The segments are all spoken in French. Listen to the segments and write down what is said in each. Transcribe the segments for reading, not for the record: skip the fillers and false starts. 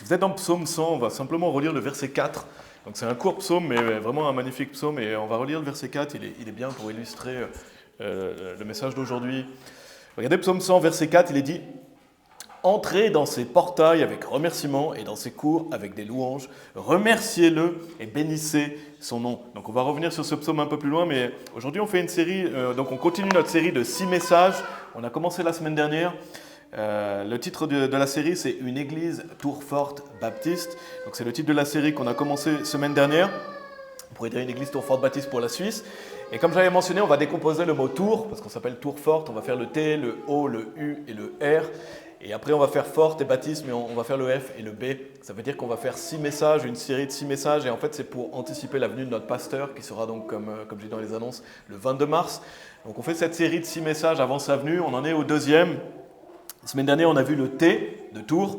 Si vous êtes dans le psaume 100, on va simplement relire le verset 4. Donc c'est un court psaume, mais vraiment un magnifique psaume. Et on va relire le verset 4, il est bien pour illustrer le message d'aujourd'hui. Regardez psaume 100, verset 4, il est dit « Entrez dans ses portails avec remerciements et dans ses cours avec des louanges. Remerciez-le et bénissez son nom. » Donc on va revenir sur ce psaume un peu plus loin, mais aujourd'hui on fait une série, donc on continue notre série de 6 messages. On a commencé la semaine dernière. Le titre de la série, c'est « Une église Tourforte Baptiste ». Donc c'est le titre de la série qu'on a commencé semaine dernière. On pourrait dire une église Tourforte Baptiste pour la Suisse. Et comme j'avais mentionné, on va décomposer le mot tour, parce qu'on s'appelle Tourforte. On va faire le T, le O, le U et le R. Et après, on va faire forte et baptiste, mais on va faire le F et le B. Ça veut dire qu'on va faire 6 messages, une série de 6 messages. Et en fait, c'est pour anticiper la venue de notre pasteur, qui sera donc, comme je dis dans les annonces, le 22 mars. Donc on fait cette série de 6 messages avant sa venue. On en est au deuxième. La semaine dernière, on a vu le T de Tours.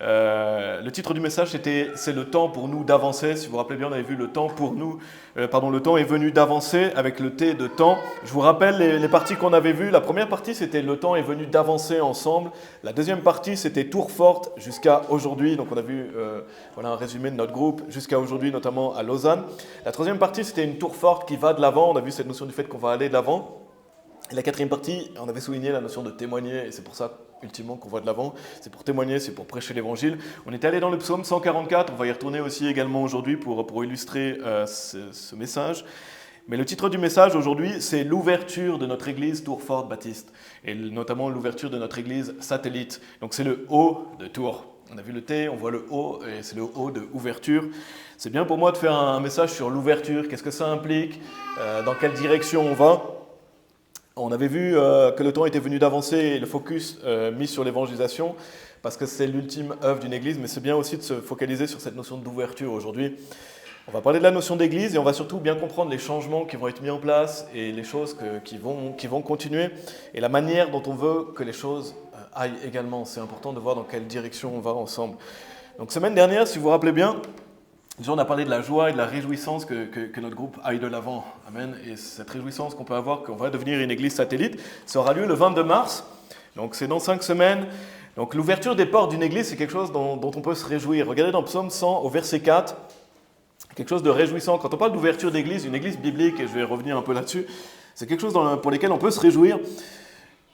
Le titre du message, c'était « C'est le temps pour nous d'avancer ». Si vous vous rappelez bien, on avait vu le temps pour nous, le temps est venu d'avancer avec le T de temps. Je vous rappelle les parties qu'on avait vues. La première partie, c'était le temps est venu d'avancer ensemble. La deuxième partie, c'était Tourforte jusqu'à aujourd'hui. Donc on a vu un résumé de notre groupe jusqu'à aujourd'hui, notamment à Lausanne. La troisième partie, c'était une Tourforte qui va de l'avant. On a vu cette notion du fait qu'on va aller de l'avant. Et la quatrième partie, on avait souligné la notion de témoigner, et c'est pour ça, ultimement, qu'on va de l'avant. C'est pour témoigner, c'est pour prêcher l'évangile. On était allé dans le psaume 144, on va y retourner aussi également aujourd'hui pour illustrer ce message. Mais le titre du message aujourd'hui, c'est l'ouverture de notre église Tourforte Baptiste, et notamment l'ouverture de notre église satellite. Donc c'est le O de Tours. On a vu le T, on voit le O, et c'est le O de ouverture. C'est bien pour moi de faire un message sur l'ouverture, qu'est-ce que ça implique, dans quelle direction on va. On avait vu que le temps était venu d'avancer et le focus mis sur l'évangélisation, parce que c'est l'ultime œuvre d'une église, mais c'est bien aussi de se focaliser sur cette notion d'ouverture aujourd'hui. On va parler de la notion d'église et on va surtout bien comprendre les changements qui vont être mis en place et les choses qui vont continuer et la manière dont on veut que les choses aillent également. C'est important de voir dans quelle direction on va ensemble. Donc semaine dernière, si vous vous rappelez bien, déjà, on a parlé de la joie et de la réjouissance que notre groupe aille de l'avant. Amen. Et cette réjouissance qu'on peut avoir, qu'on va devenir une église satellite, ça aura lieu le 22 mars. Donc, c'est dans 5 semaines. Donc, l'ouverture des portes d'une église, c'est quelque chose dont on peut se réjouir. Regardez dans Psaume 100, au verset 4, quelque chose de réjouissant. Quand on parle d'ouverture d'église, une église biblique, et je vais revenir un peu là-dessus, c'est quelque chose pour lequel on peut se réjouir.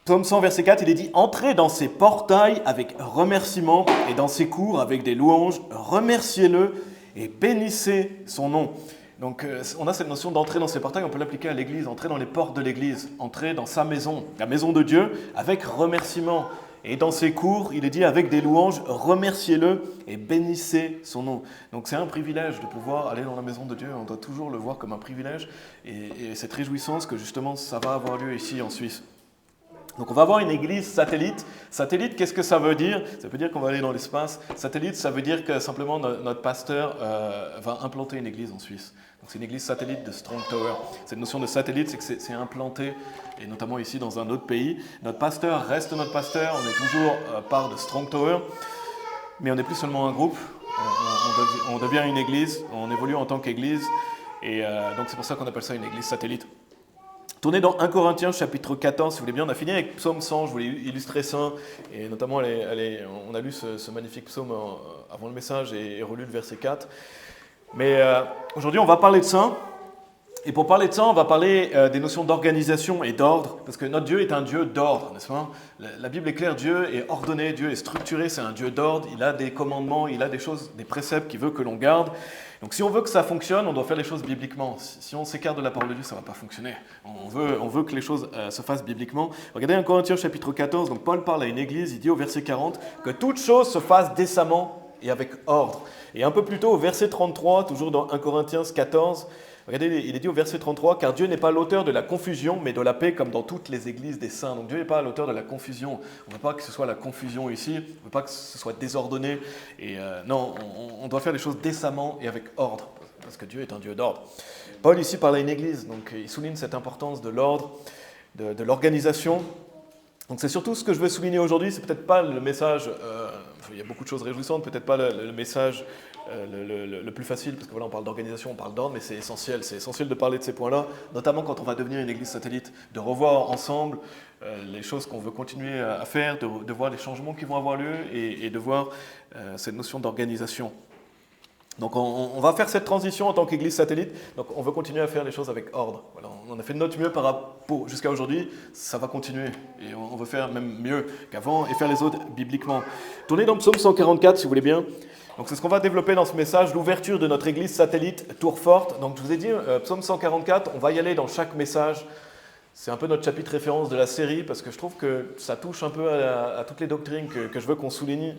Psaume 100, verset 4, il est dit « Entrez dans ses portails avec remerciements et dans ses cours avec des louanges. Remerciez-le et bénissez son nom. » Donc on a cette notion d'entrer dans ses portails, on peut l'appliquer à l'église, entrer dans les portes de l'église, entrer dans sa maison, la maison de Dieu, avec remerciement. Et dans ses cours, il est dit avec des louanges, remerciez-le et bénissez son nom. Donc c'est un privilège de pouvoir aller dans la maison de Dieu, on doit toujours le voir comme un privilège, et cette réjouissance que justement ça va avoir lieu ici en Suisse. Donc on va avoir une église satellite. Satellite, qu'est-ce que ça veut dire ? Ça veut dire qu'on va aller dans l'espace. Satellite, ça veut dire que simplement notre pasteur va implanter une église en Suisse. Donc c'est une église satellite de Strong Tower. Cette notion de satellite, c'est que c'est implanté, et notamment ici dans un autre pays. Notre pasteur reste notre pasteur, on est toujours part de Strong Tower, mais on n'est plus seulement un groupe, on devient une église, on évolue en tant qu'église, et donc c'est pour ça qu'on appelle ça une église satellite. Tournez dans 1 Corinthiens chapitre 14, si vous voulez bien. On a fini avec psaume 100, je voulais illustrer ça. Et notamment, on a lu ce magnifique psaume avant le message et relu le verset 4. Mais aujourd'hui, on va parler de ça. Et pour parler de ça, on va parler des notions d'organisation et d'ordre. Parce que notre Dieu est un Dieu d'ordre, n'est-ce pas ? La Bible est claire, Dieu est ordonné, Dieu est structuré, c'est un Dieu d'ordre. Il a des commandements, il a des choses, des préceptes qu'il veut que l'on garde. Donc si on veut que ça fonctionne, on doit faire les choses bibliquement. Si on s'écarte de la parole de Dieu, ça ne va pas fonctionner. On veut que les choses se fassent bibliquement. Regardez 1 Corinthiens chapitre 14, donc Paul parle à une église, il dit au verset 40 que toute chose se fasse décemment et avec ordre. Et un peu plus tôt au verset 33, toujours dans 1 Corinthiens 14, regardez, il est dit au verset 33, « Car Dieu n'est pas l'auteur de la confusion, mais de la paix, comme dans toutes les églises des saints. » Donc Dieu n'est pas l'auteur de la confusion. On ne veut pas que ce soit la confusion ici, on ne veut pas que ce soit désordonné. Et non, on doit faire les choses décemment et avec ordre, parce que Dieu est un Dieu d'ordre. Paul ici parle à une église, donc il souligne cette importance de l'ordre, de l'organisation. Donc c'est surtout ce que je veux souligner aujourd'hui, c'est peut-être pas le message il y a beaucoup de choses réjouissantes, peut-être pas le message le plus facile, parce que voilà, on parle d'organisation, on parle d'ordre, mais c'est essentiel de parler de ces points-là, notamment quand on va devenir une église satellite, de revoir ensemble les choses qu'on veut continuer à faire, de voir les changements qui vont avoir lieu et de voir cette notion d'organisation. Donc on va faire cette transition en tant qu'église satellite, donc on veut continuer à faire les choses avec ordre. Voilà, on a fait de notre mieux par rapport jusqu'à aujourd'hui, ça va continuer et on veut faire même mieux qu'avant et faire les autres bibliquement. Tournez dans Psaume 144 si vous voulez bien. Donc c'est ce qu'on va développer dans ce message, l'ouverture de notre église satellite Tour Forte. Donc je vous ai dit, Psaume 144, on va y aller dans chaque message. C'est un peu notre chapitre référence de la série parce que je trouve que ça touche un peu à toutes les doctrines que je veux qu'on souligne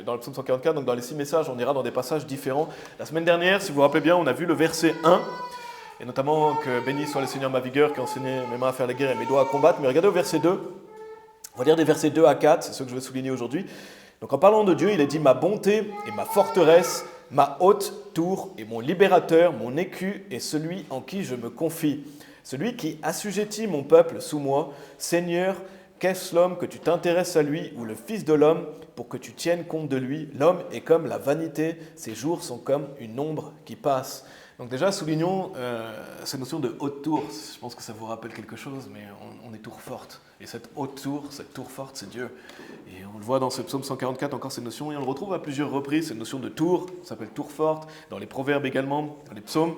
dans le psaume 144. Donc dans les 6 messages, on ira dans des passages différents. La semaine dernière, si vous vous rappelez bien, on a vu le verset 1, et notamment que béni soit le Seigneur ma vigueur qui a enseigné mes mains à faire la guerre et mes doigts à combattre. Mais regardez au verset 2, on va lire des versets 2 à 4, c'est ce que je veux souligner aujourd'hui. Donc en parlant de Dieu, il est dit « Ma bonté et ma forteresse, ma haute tour et mon libérateur, mon écu et celui en qui je me confie. » Celui qui assujettit mon peuple sous moi, Seigneur, qu'est-ce l'homme que tu t'intéresses à lui, ou le Fils de l'homme pour que tu tiennes compte de lui? L'homme est comme la vanité, ses jours sont comme une ombre qui passe. Donc déjà, soulignons cette notion de haute tour. Je pense que ça vous rappelle quelque chose, mais on est tour forte. Et cette haute tour, cette tour forte, c'est Dieu. Et on le voit dans ce psaume 144, encore cette notion, et on le retrouve à plusieurs reprises, cette notion de tour, ça s'appelle tour forte, dans les proverbes également, dans les psaumes.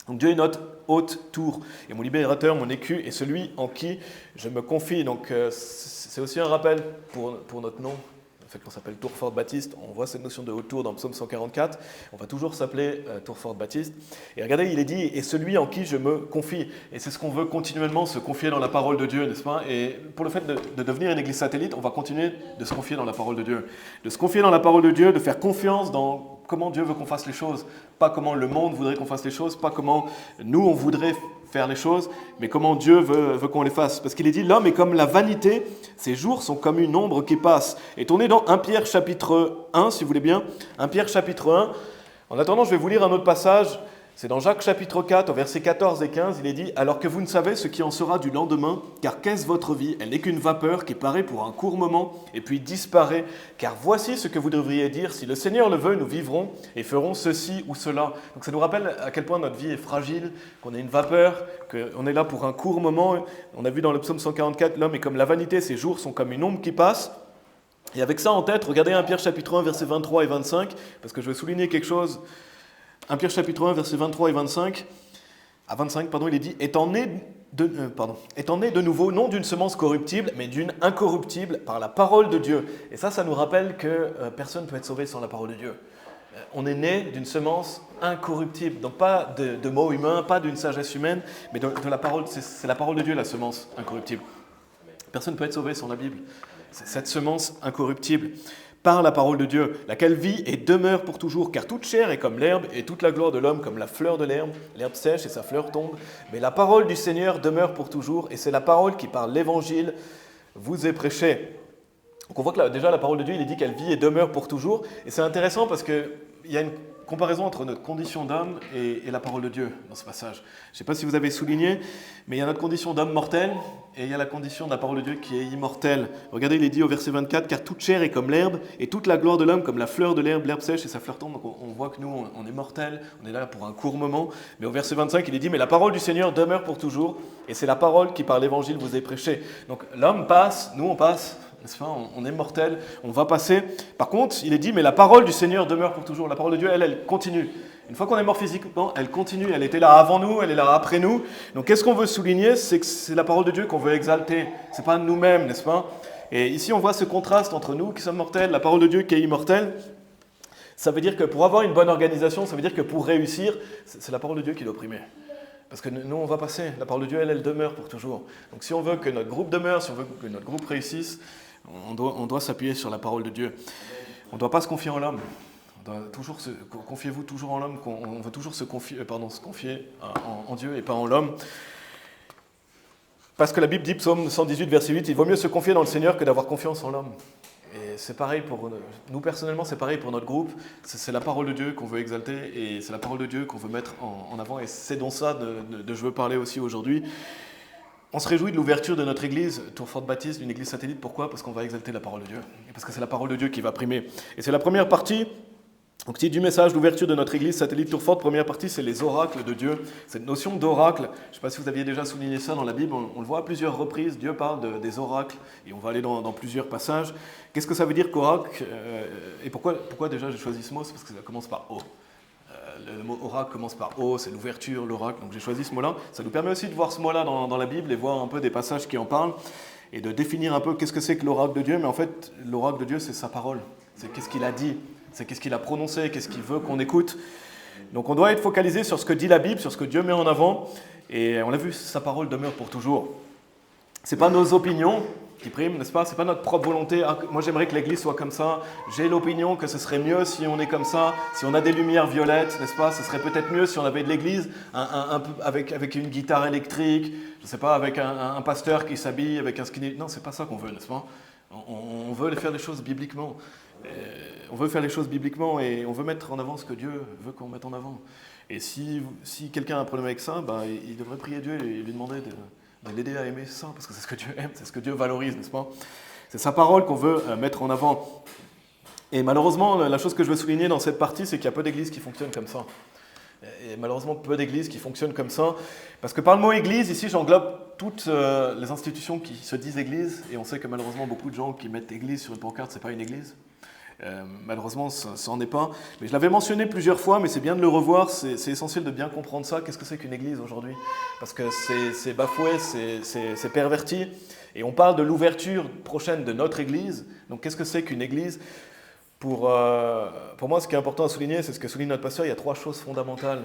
Donc Dieu est notre haute tour, et mon libérateur, mon écu, est celui en qui je me confie. Donc c'est aussi un rappel pour notre nom. Le fait qu'on s'appelle Tour Forte Baptiste, on voit cette notion de haute tour dans Psaume 144. On va toujours s'appeler Tour Forte Baptiste. Et regardez, il est dit, et celui en qui je me confie. Et c'est ce qu'on veut continuellement, se confier dans la parole de Dieu, n'est-ce pas? Et pour le fait de devenir une église satellite, on va continuer de se confier dans la parole de Dieu. De se confier dans la parole de Dieu, de faire confiance dans comment Dieu veut qu'on fasse les choses. Pas comment le monde voudrait qu'on fasse les choses, pas comment nous on voudrait faire les choses, mais comment Dieu veut qu'on les fasse. Parce qu'il est dit, l'homme est comme la vanité, ses jours sont comme une ombre qui passe. Et tournez dans 1 Pierre chapitre 1, si vous voulez bien. 1 Pierre chapitre 1. En attendant, je vais vous lire un autre passage. C'est dans Jacques chapitre 4, au verset 14 et 15, il est dit « Alors que vous ne savez ce qui en sera du lendemain, car qu'est-ce votre vie? Elle n'est qu'une vapeur qui paraît pour un court moment et puis disparaît. Car voici ce que vous devriez dire, si le Seigneur le veut, nous vivrons et ferons ceci ou cela. » Donc ça nous rappelle à quel point notre vie est fragile, qu'on est une vapeur, qu'on est là pour un court moment. On a vu dans le psaume 144, l'homme est comme la vanité, ses jours sont comme une ombre qui passe. Et avec ça en tête, regardez 1 Pierre chapitre 1, versets 23 et 25, parce que je vais souligner quelque chose. 1 Pierre chapitre 1, versets 23 et 25, à 25, il est dit « étant né de nouveau, non d'une semence corruptible, mais d'une incorruptible par la parole de Dieu. » Et ça nous rappelle que personne ne peut être sauvé sans la parole de Dieu. On est né d'une semence incorruptible, donc pas de mots humains, pas d'une sagesse humaine, mais de la parole, c'est la parole de Dieu, la semence incorruptible. Personne ne peut être sauvé sans la Bible. C'est cette semence incorruptible. Par la parole de Dieu, laquelle vit et demeure pour toujours, car toute chair est comme l'herbe, et toute la gloire de l'homme comme la fleur de l'herbe. L'herbe sèche et sa fleur tombe, mais la parole du Seigneur demeure pour toujours, et c'est la parole qui, par l'évangile, vous est prêchée. Donc on voit que là, déjà la parole de Dieu, il est dit qu'elle vit et demeure pour toujours, et c'est intéressant parce qu'il y a une comparaison entre notre condition d'homme et la parole de Dieu dans ce passage. Je ne sais pas si vous avez souligné, mais il y a notre condition d'homme mortel et il y a la condition de la parole de Dieu qui est immortelle. Regardez, il est dit au verset 24, « Car toute chair est comme l'herbe et toute la gloire de l'homme comme la fleur de l'herbe sèche et sa fleur tombe. » Donc on voit que nous, on est mortel, on est là pour un court moment. Mais au verset 25, il est dit, « Mais la parole du Seigneur demeure pour toujours et c'est la parole qui par l'évangile vous est prêchée. » Donc l'homme passe, nous on passe. N'est-ce pas? On est mortel, on va passer. Par contre, il est dit, mais la parole du Seigneur demeure pour toujours. La parole de Dieu, elle continue. Une fois qu'on est mort physiquement, elle continue. Elle était là avant nous, elle est là après nous. Donc, qu'est-ce qu'on veut souligner? C'est que c'est la parole de Dieu qu'on veut exalter. Ce n'est pas nous-mêmes, n'est-ce pas? Et ici, on voit ce contraste entre nous qui sommes mortels, la parole de Dieu qui est immortelle. Ça veut dire que pour avoir une bonne organisation, ça veut dire que pour réussir, c'est la parole de Dieu qui doit primer. Parce que nous, on va passer. La parole de Dieu, elle demeure pour toujours. Donc, si on veut que notre groupe demeure, si on veut que notre groupe réussisse, on doit s'appuyer sur la parole de Dieu. On ne doit pas se confier en l'homme. Confiez-vous toujours en l'homme. On veut toujours se confier en Dieu et pas en l'homme. Parce que la Bible dit, psaume 118, verset 8, il vaut mieux se confier dans le Seigneur que d'avoir confiance en l'homme. Et c'est pareil pour nous personnellement, c'est pareil pour notre groupe. C'est la parole de Dieu qu'on veut exalter et c'est la parole de Dieu qu'on veut mettre en avant. Et c'est donc ça dont je veux parler aussi aujourd'hui. On se réjouit de l'ouverture de notre église, Tourfort Baptiste, d'une église satellite. Pourquoi? Parce qu'on va exalter la parole de Dieu. Et parce que c'est la parole de Dieu qui va primer. Et c'est la première partie. Donc, du message d'ouverture de notre église satellite Tourfort, première partie, c'est les oracles de Dieu. Cette notion d'oracle, je ne sais pas si vous aviez déjà souligné ça dans la Bible, on le voit à plusieurs reprises, Dieu parle des oracles, et on va aller dans plusieurs passages. Qu'est-ce que ça veut dire qu'oracle? Et pourquoi déjà j'ai choisi ce mot? C'est parce que ça commence par O. Le mot oracle commence par O, c'est l'ouverture, l'oracle, donc j'ai choisi ce mot-là. Ça nous permet aussi de voir ce mot-là dans la Bible et voir un peu des passages qui en parlent, et de définir un peu qu'est-ce que c'est que l'oracle de Dieu. Mais en fait, l'oracle de Dieu, c'est sa parole, c'est qu'est-ce qu'il a dit. C'est qu'est-ce qu'il a prononcé, qu'est-ce qu'il veut qu'on écoute. Donc on doit être focalisé sur ce que dit la Bible, sur ce que Dieu met en avant. Et on l'a vu, sa parole demeure pour toujours. Ce n'est pas nos opinions qui priment, n'est-ce pas? Ce n'est pas notre propre volonté. Ah, moi j'aimerais que l'Église soit comme ça. J'ai l'opinion que ce serait mieux si on est comme ça. Si on a des lumières violettes, n'est-ce pas? Ce serait peut-être mieux si on avait de l'Église avec une guitare électrique. Je ne sais pas, avec un pasteur qui s'habille avec un skinny. Non, ce n'est pas ça qu'on veut, n'est-ce pas? On veut faire les choses bibliquement. On veut faire les choses bibliquement et on veut mettre en avant ce que Dieu veut qu'on mette en avant. Et si quelqu'un a un problème avec ça, il devrait prier Dieu et lui demander de l'aider à aimer ça, parce que c'est ce que Dieu aime, c'est ce que Dieu valorise, n'est-ce pas? C'est sa parole qu'on veut mettre en avant. Et malheureusement, la chose que je veux souligner dans cette partie, c'est qu'il y a peu d'églises qui fonctionnent comme ça. Et malheureusement, peu d'églises qui fonctionnent comme ça. Parce que par le mot église, ici, j'englobe toutes les institutions qui se disent église. Et on sait que malheureusement, beaucoup de gens qui mettent église sur une pancarte, ce n'est pas une église. Malheureusement, ça n'en est pas. Mais je l'avais mentionné plusieurs fois, mais c'est bien de le revoir. C'est essentiel de bien comprendre ça. Qu'est-ce que c'est qu'une église aujourd'hui? Parce que c'est bafoué, c'est perverti. Et on parle de l'ouverture prochaine de notre église. Donc qu'est-ce que c'est qu'une église? Pour moi, ce qui est important à souligner, c'est ce que souligne notre pasteur. Il y a 3 choses fondamentales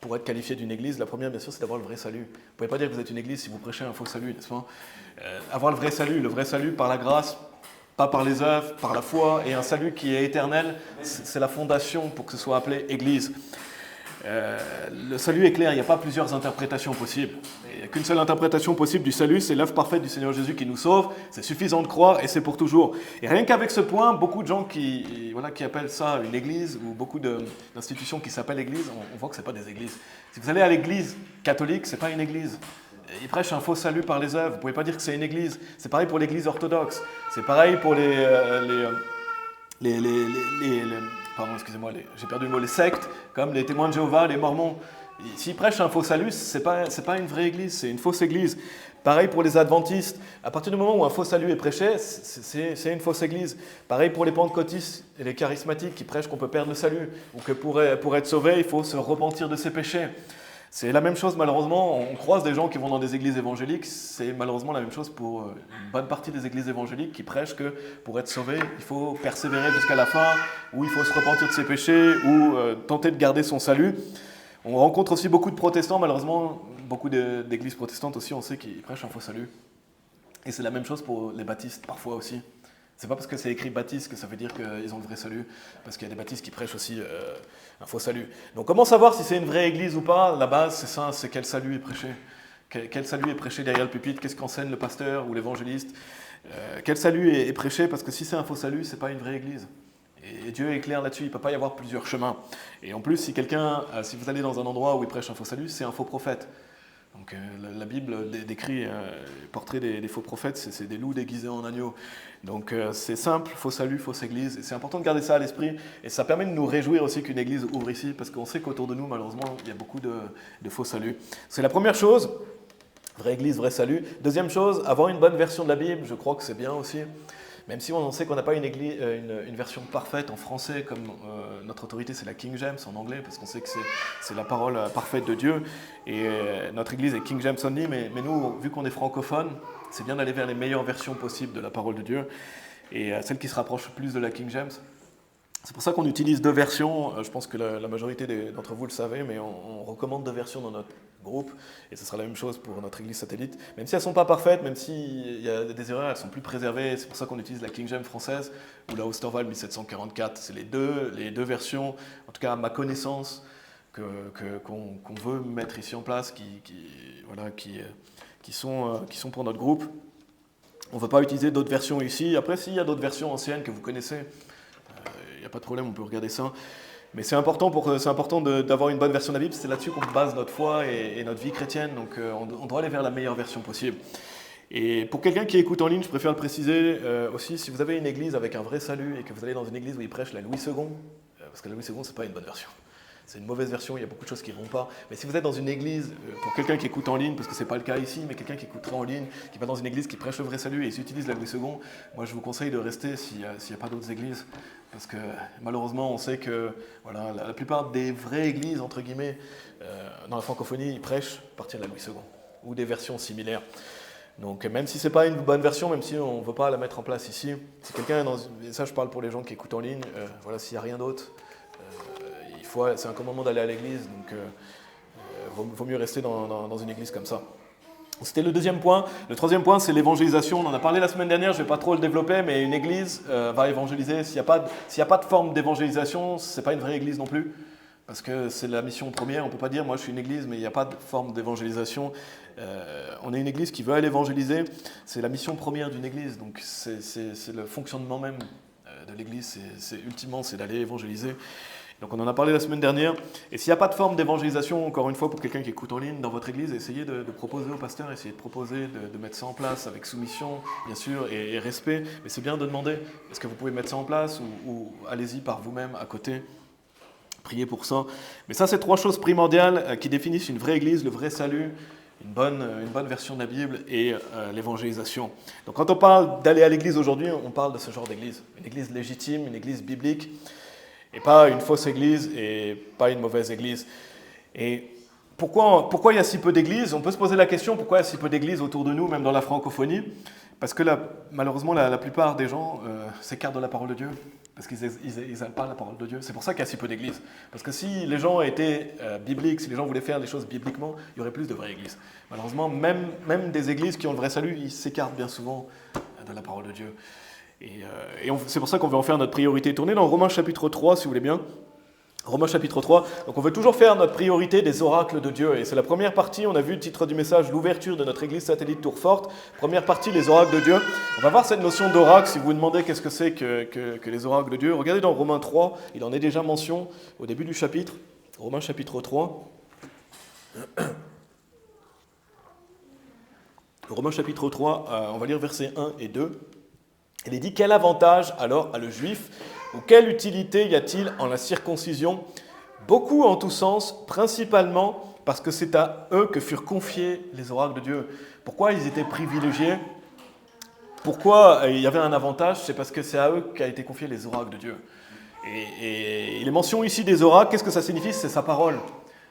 pour être qualifié d'une église. La première, bien sûr, c'est d'avoir le vrai salut. Vous ne pouvez pas dire que vous êtes une église si vous prêchez un faux salut, n'est-ce pas? Avoir le vrai salut par la grâce, pas par les œuvres, par la foi, et un salut qui est éternel, c'est la fondation pour que ce soit appelé église. Le salut est clair, il n'y a pas plusieurs interprétations possibles. Il n'y a qu'une seule interprétation possible du salut, c'est l'œuvre parfaite du Seigneur Jésus qui nous sauve. C'est suffisant de croire et c'est pour toujours. Et rien qu'avec ce point, beaucoup de gens qui appellent ça une église, ou beaucoup d'institutions qui s'appellent église, on voit que ce n'est pas des églises. Si vous allez à l'église catholique, ce n'est pas une église. Ils prêchent un faux salut par les œuvres. Vous ne pouvez pas dire que c'est une église. C'est pareil pour l'église orthodoxe. C'est pareil pour pardon, excusez-moi, j'ai perdu le mot, les sectes, comme les témoins de Jéhovah, les mormons. S'ils prêchent un faux salut, ce n'est pas une vraie église, c'est une fausse église. Pareil pour les adventistes. À partir du moment où un faux salut est prêché, c'est une fausse église. Pareil pour les pentecôtistes et les charismatiques qui prêchent qu'on peut perdre le salut, ou que pour être sauvé, il faut se repentir de ses péchés. C'est la même chose, malheureusement, on croise des gens qui vont dans des églises évangéliques, c'est malheureusement la même chose pour une bonne partie des églises évangéliques qui prêchent que pour être sauvé, il faut persévérer jusqu'à la fin, ou il faut se repentir de ses péchés, ou tenter de garder son salut. On rencontre aussi beaucoup de protestants, malheureusement, beaucoup d'églises protestantes aussi, on sait qu'ils prêchent un faux salut. Et c'est la même chose pour les baptistes, parfois aussi. C'est pas parce que c'est écrit baptiste que ça veut dire qu'ils ont le vrai salut, parce qu'il y a des baptistes qui prêchent aussi un faux salut. Donc comment savoir si c'est une vraie église ou pas? La base, c'est ça, c'est quel salut est prêché. Quel salut est prêché derrière le pupitre? Qu'est-ce qu'enseigne le pasteur ou l'évangéliste? Quel salut est prêché? Parce que si c'est un faux salut, c'est pas une vraie église. Et Dieu est clair là-dessus, il ne peut pas y avoir plusieurs chemins. Et en plus, si vous allez dans un endroit où il prêche un faux salut, c'est un faux prophète. Donc la Bible décrit le portrait des faux prophètes, c'est des loups déguisés en agneaux. Donc c'est simple, faux salut, fausse église. Et c'est important de garder ça à l'esprit. Et ça permet de nous réjouir aussi qu'une église ouvre ici, parce qu'on sait qu'autour de nous, malheureusement, il y a beaucoup de faux saluts. C'est la première chose, vraie église, vrai salut. Deuxième chose, avoir une bonne version de la Bible, je crois que c'est bien aussi. Même si on sait qu'on n'a pas une version parfaite en français, comme notre autorité c'est la King James en anglais, parce qu'on sait que c'est la parole parfaite de Dieu, et notre église est King James only, mais nous, vu qu'on est francophone, c'est bien d'aller vers les meilleures versions possibles de la parole de Dieu, et celle qui se rapproche plus de la King James. C'est pour ça qu'on utilise 2 versions, je pense que la majorité d'entre vous le savez, mais on recommande 2 versions dans notre groupe, et ce sera la même chose pour notre église satellite. Même si elles ne sont pas parfaites, même s'il y a des erreurs, elles sont plus préservées, c'est pour ça qu'on utilise la King James française, ou la Osterwald 1744, c'est les deux versions, en tout cas à ma connaissance, qu'on veut mettre ici en place, qui sont pour notre groupe. On ne veut pas utiliser d'autres versions ici. Après, s'il y a d'autres versions anciennes que vous connaissez, il n'y a pas de problème, on peut regarder ça. Mais c'est important, d'avoir une bonne version de la Bible, c'est là-dessus qu'on base notre foi et notre vie chrétienne, donc on doit aller vers la meilleure version possible. Et pour quelqu'un qui écoute en ligne, je préfère le préciser aussi, si vous avez une église avec un vrai salut et que vous allez dans une église où ils prêchent la Louis II, parce que la Louis II, c'est pas une bonne version. C'est une mauvaise version, il y a beaucoup de choses qui ne vont pas. Mais si vous êtes dans une église, pour quelqu'un qui écoute en ligne, parce que ce n'est pas le cas ici, mais quelqu'un qui écoutera en ligne, qui va dans une église qui prêche le vrai salut et ils utilisent la Louis II, moi je vous conseille de rester s'il n'y a pas d'autres églises. Parce que malheureusement, on sait que voilà, la plupart des vraies églises, entre guillemets, dans la francophonie, ils prêchent à partir de la Louis II, ou des versions similaires. Donc même si ce n'est pas une bonne version, même si on ne veut pas la mettre en place ici, si quelqu'un est dans... Et ça je parle pour les gens qui écoutent en ligne, voilà, s'il n'y a rien d'autre, c'est un commandement d'aller à l'église, donc vaut mieux rester dans une église comme ça. C'était le deuxième point. Le troisième point, c'est l'évangélisation. On en a parlé la semaine dernière, je ne vais pas trop le développer, mais une église va évangéliser. S'il n'y a pas de forme d'évangélisation, ce n'est pas une vraie église non plus, parce que c'est la mission première. On ne peut pas dire, moi je suis une église, mais il n'y a pas de forme d'évangélisation. On est une église qui veut aller évangéliser. C'est la mission première d'une église, donc c'est le fonctionnement même de l'église. Ultimement, c'est d'aller évangéliser. Donc on en a parlé la semaine dernière. Et s'il n'y a pas de forme d'évangélisation, encore une fois, pour quelqu'un qui écoute en ligne dans votre église, essayez de proposer au pasteur, essayez de proposer de mettre ça en place avec soumission, bien sûr, et respect. Mais c'est bien de demander, est-ce que vous pouvez mettre ça en place ou allez-y par vous-même à côté. Priez pour ça. Mais ça, c'est trois choses primordiales qui définissent une vraie église, le vrai salut, une bonne version de la Bible et l'évangélisation. Donc quand on parle d'aller à l'église aujourd'hui, on parle de ce genre d'église. Une église légitime, une église biblique, et pas une fausse église et pas une mauvaise église. Et pourquoi il y a si peu d'églises? On peut se poser la question, pourquoi il y a si peu d'églises autour de nous, même dans la francophonie? Parce que malheureusement, la plupart des gens s'écartent de la parole de Dieu, parce qu'ils n'aiment pas la parole de Dieu. C'est pour ça qu'il y a si peu d'églises. Parce que si les gens étaient bibliques, si les gens voulaient faire les choses bibliquement, il y aurait plus de vraies églises. Malheureusement, même des églises qui ont le vrai salut, ils s'écartent bien souvent de la parole de Dieu. Et c'est pour ça qu'on veut en faire notre priorité. Tournez dans Romains chapitre 3, si vous voulez bien. Romains chapitre 3. Donc on veut toujours faire notre priorité des oracles de Dieu. Et c'est la première partie, on a vu le titre du message, l'ouverture de notre église satellite Tourforte. Première partie, les oracles de Dieu. On va voir cette notion d'oracle, si vous vous demandez qu'est-ce que c'est que les oracles de Dieu. Regardez dans Romains 3, il en est déjà mention au début du chapitre. Romains chapitre 3. Romains chapitre 3, on va lire versets 1 et 2. Il est dit, quel avantage alors a le juif, ou quelle utilité y a-t-il en la circoncision? Beaucoup en tout sens, principalement parce que c'est à eux que furent confiés les oracles de Dieu. Pourquoi ils étaient privilégiés? Pourquoi il y avait un avantage? C'est parce que c'est à eux qu'a été confié les oracles de Dieu. Et les mentions ici des oracles, qu'est-ce que ça signifie? C'est sa parole.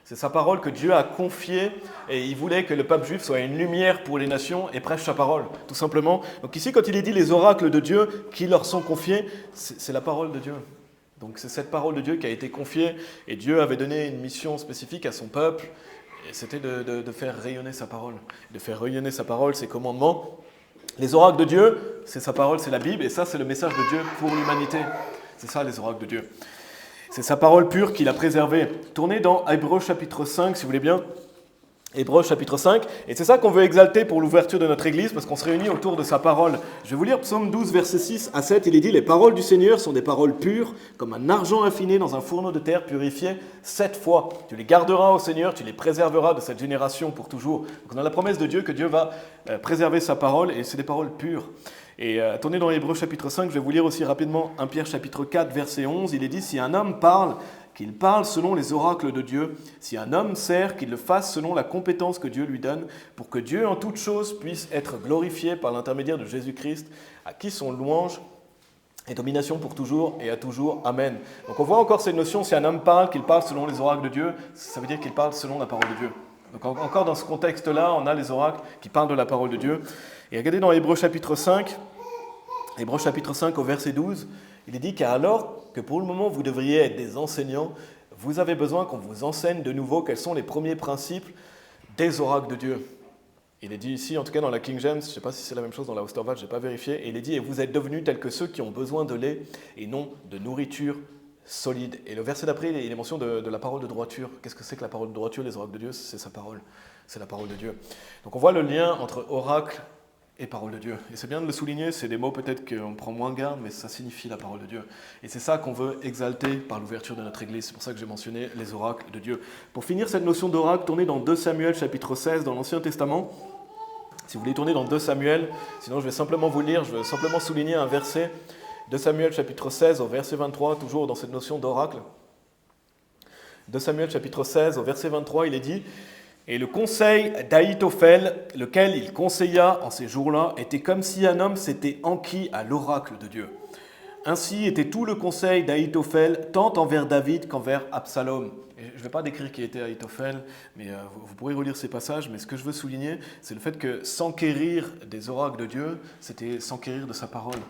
C'est sa parole que Dieu a confiée et il voulait que le peuple juif soit une lumière pour les nations et prêche sa parole, tout simplement. Donc ici, quand il est dit les oracles de Dieu qui leur sont confiés, c'est la parole de Dieu. Donc c'est cette parole de Dieu qui a été confiée et Dieu avait donné une mission spécifique à son peuple et c'était de faire rayonner sa parole. De faire rayonner sa parole, ses commandements. Les oracles de Dieu, c'est sa parole, c'est la Bible et ça c'est le message de Dieu pour l'humanité. C'est ça les oracles de Dieu. C'est sa parole pure qu'il a préservée. Tournez dans Hébreux chapitre 5, si vous voulez bien. Hébreux chapitre 5. Et c'est ça qu'on veut exalter pour l'ouverture de notre Église, parce qu'on se réunit autour de sa parole. Je vais vous lire Psaume 12, versets 6 à 7. Il est dit, les paroles du Seigneur sont des paroles pures, comme un argent affiné dans un fourneau de terre purifié 7 fois. Tu les garderas au Seigneur, tu les préserveras de cette génération pour toujours. Donc on a la promesse de Dieu que Dieu va préserver sa parole, et c'est des paroles pures. Et tournez dans Hébreux chapitre 5, je vais vous lire aussi rapidement 1 Pierre chapitre 4, verset 11. Il est dit, si un homme parle, qu'il parle selon les oracles de Dieu. Si un homme sert, qu'il le fasse selon la compétence que Dieu lui donne, pour que Dieu en toutes choses puisse être glorifié par l'intermédiaire de Jésus-Christ, à qui sont louange et domination pour toujours et à toujours. Amen. Donc on voit encore cette notion, si un homme parle, qu'il parle selon les oracles de Dieu, ça veut dire qu'il parle selon la parole de Dieu. Donc encore dans ce contexte-là, on a les oracles qui parlent de la parole de Dieu. Et regardez dans Hébreux chapitre 5 au verset 12, il est dit qu'alors que pour le moment vous devriez être des enseignants, vous avez besoin qu'on vous enseigne de nouveau quels sont les premiers principes des oracles de Dieu. Il est dit ici, en tout cas dans la King James, je ne sais pas si c'est la même chose dans la Osterwald, je n'ai pas vérifié, et il est dit, et vous êtes devenus tels que ceux qui ont besoin de lait et non de nourriture solide. Et le verset d'après, il est mention de la parole de droiture. Qu'est-ce que c'est que la parole de droiture? Les oracles de Dieu, c'est sa parole, c'est la parole de Dieu. Donc on voit le lien entre oracle et parole de Dieu. Et c'est bien de le souligner, c'est des mots peut-être qu'on prend moins garde, mais ça signifie la parole de Dieu. Et c'est ça qu'on veut exalter par l'ouverture de notre Église. C'est pour ça que j'ai mentionné les oracles de Dieu. Pour finir cette notion d'oracle, tournez dans 2 Samuel chapitre 16 dans l'Ancien Testament. Si vous voulez tourner dans 2 Samuel, sinon je vais simplement vous lire, je vais simplement souligner un verset. 2 Samuel chapitre 16 au verset 23, toujours dans cette notion d'oracle. 2 Samuel chapitre 16 au verset 23, il est dit « Et le conseil d'Ahitophel, lequel il conseilla en ces jours-là, était comme si un homme s'était enquis à l'oracle de Dieu. Ainsi était tout le conseil d'Ahitophel, tant envers David qu'envers Absalom. » Et je ne vais pas décrire qui était Ahitophel, mais vous pourrez relire ces passages, mais ce que je veux souligner, c'est le fait que s'enquérir des oracles de Dieu, c'était s'enquérir de sa parole.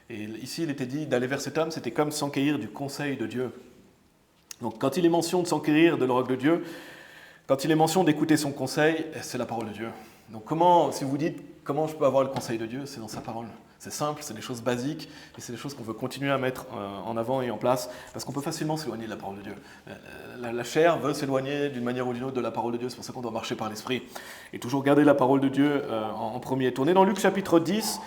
Et ici, il était dit d'aller vers cet homme, c'était comme s'enquérir du conseil de Dieu. Donc quand il est mention de s'enquérir de l'oracle de Dieu, quand il est mention d'écouter son conseil, c'est la parole de Dieu. Donc si vous dites comment je peux avoir le conseil de Dieu, c'est dans sa parole. C'est simple, c'est des choses basiques, et c'est des choses qu'on veut continuer à mettre en avant et en place, parce qu'on peut facilement s'éloigner de la parole de Dieu. La chair veut s'éloigner d'une manière ou d'une autre de la parole de Dieu, c'est pour ça qu'on doit marcher par l'esprit. Et toujours garder la parole de Dieu en premier. Tournez dans Luc chapitre 10.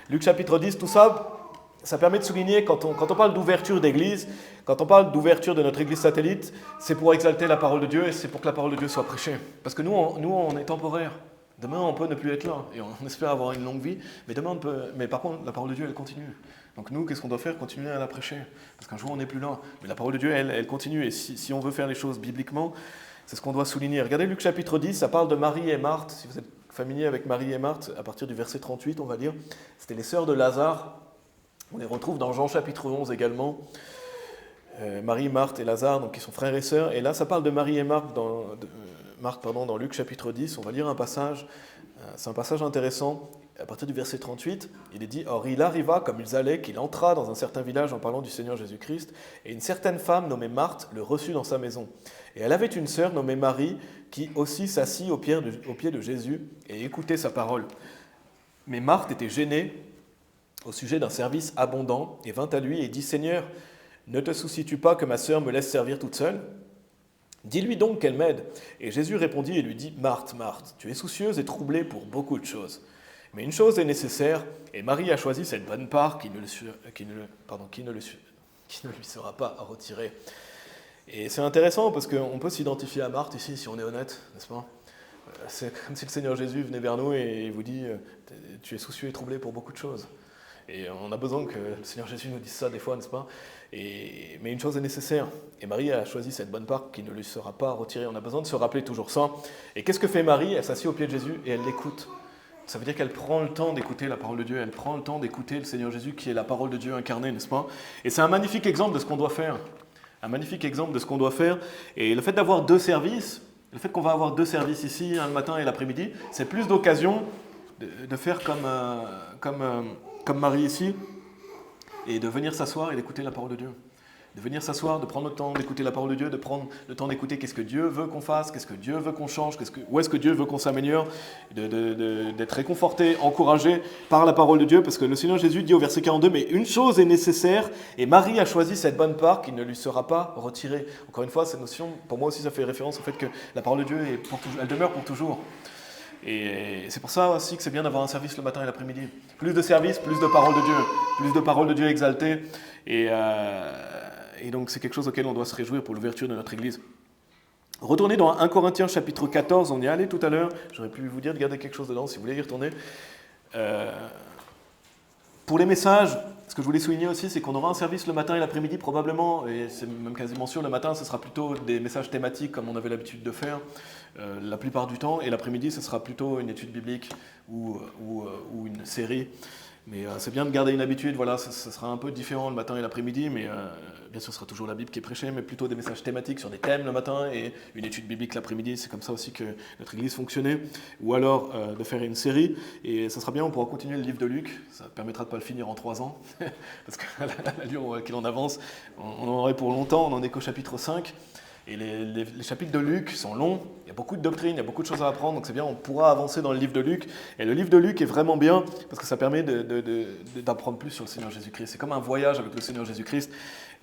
Luc chapitre 10, tout ça, ça permet de souligner, quand on parle d'ouverture d'église, quand on parle d'ouverture de notre église satellite, c'est pour exalter la parole de Dieu et c'est pour que la parole de Dieu soit prêchée. Parce que nous, on est temporaire. Demain, on peut ne plus être là et on espère avoir une longue vie, mais demain, on peut. Mais par contre, la parole de Dieu, elle continue. Donc nous, qu'est-ce qu'on doit faire? Continuer à la prêcher. Parce qu'un jour, on n'est plus là. Mais la parole de Dieu, elle continue. Et si on veut faire les choses bibliquement, c'est ce qu'on doit souligner. Regardez Luc chapitre 10, ça parle de Marie et Marthe. Si vous êtes familier avec Marie et Marthe, à partir du verset 38, on va dire, c'était les sœurs de Lazare. On les retrouve dans Jean chapitre 11 également. Marie, Marthe et Lazare, donc qui sont frères et sœurs. Et là, ça parle de Marie et Marthe dans Luc chapitre 10. On va lire un passage. C'est un passage intéressant. À partir du verset 38, il est dit « Or il arriva, comme ils allaient, qu'il entra dans un certain village en parlant du Seigneur Jésus-Christ, et une certaine femme nommée Marthe le reçut dans sa maison. Et elle avait une sœur nommée Marie, qui aussi s'assit au pied de Jésus et écoutait sa parole. Mais Marthe était gênée au sujet d'un service abondant, et vint à lui et dit « Seigneur, ne te soucies-tu pas que ma sœur me laisse servir toute seule ? Dis-lui donc qu'elle m'aide. » Et Jésus répondit et lui dit « Marthe, Marthe, tu es soucieuse et troublée pour beaucoup de choses. Mais une chose est nécessaire, et Marie a choisi cette bonne part qui ne lui sera pas retirée. » Et c'est intéressant parce qu'on peut s'identifier à Marthe ici, si on est honnête, n'est-ce pas ? C'est comme si le Seigneur Jésus venait vers nous et vous dit « Tu es soucieux et troublé pour beaucoup de choses. » Et on a besoin que le Seigneur Jésus nous dise ça des fois, n'est-ce pas ? Mais une chose est nécessaire. Et Marie a choisi cette bonne part qui ne lui sera pas retirée. On a besoin de se rappeler toujours ça. Et qu'est-ce que fait Marie ? Elle s'assied au pied de Jésus et elle l'écoute. Ça veut dire qu'elle prend le temps d'écouter la parole de Dieu. Elle prend le temps d'écouter le Seigneur Jésus qui est la parole de Dieu incarnée, n'est-ce pas ? Et c'est un magnifique exemple de ce qu'on doit faire. Un magnifique exemple de ce qu'on doit faire. Et le fait d'avoir deux services, le fait qu'on va avoir deux services ici, le matin et l'après-midi, c'est plus d'occasion de faire comme Marie ici, et de venir s'asseoir et d'écouter la parole de Dieu. De venir s'asseoir, de prendre le temps d'écouter la parole de Dieu, de prendre le temps d'écouter qu'est-ce que Dieu veut qu'on fasse, qu'est-ce que Dieu veut qu'on change, où est-ce que Dieu veut qu'on s'améliore, d'être réconforté, encouragé par la parole de Dieu, parce que le Seigneur Jésus dit au verset 42, « Mais une chose est nécessaire, et Marie a choisi cette bonne part qui ne lui sera pas retirée. » Encore une fois, cette notion, pour moi aussi, ça fait référence au fait que la parole de Dieu, elle demeure pour toujours. Et c'est pour ça aussi que c'est bien d'avoir un service le matin et l'après-midi. Plus de services, plus de parole de Dieu. Plus de parole de Dieu exaltée. Et donc c'est quelque chose auquel on doit se réjouir pour l'ouverture de notre Église. Retournez dans 1 Corinthiens chapitre 14, on y est allé tout à l'heure. J'aurais pu vous dire de garder quelque chose dedans si vous voulez y retourner. Pour les messages, ce que je voulais souligner aussi, c'est qu'on aura un service le matin et l'après-midi probablement, et c'est même quasiment sûr, le matin, ce sera plutôt des messages thématiques comme on avait l'habitude de faire la plupart du temps, et l'après-midi, ce sera plutôt une étude biblique ou une série. Mais c'est bien de garder une habitude, voilà, ça sera un peu différent le matin et l'après-midi, mais bien sûr ce sera toujours la Bible qui est prêchée, mais plutôt des messages thématiques sur des thèmes le matin et une étude biblique l'après-midi, c'est comme ça aussi que notre Église fonctionnait, ou alors de faire une série, et ça sera bien, on pourra continuer le livre de Luc, ça permettra de ne pas le finir en 3 ans, parce qu'à l'allure qu'il en avance, on en aurait pour longtemps, on n'en est qu'au chapitre 5, et les chapitres de Luc sont longs, il y a beaucoup de doctrines, il y a beaucoup de choses à apprendre, donc c'est bien, on pourra avancer dans le livre de Luc. Et le livre de Luc est vraiment bien parce que ça permet d'apprendre plus sur le Seigneur Jésus-Christ. C'est comme un voyage avec le Seigneur Jésus-Christ.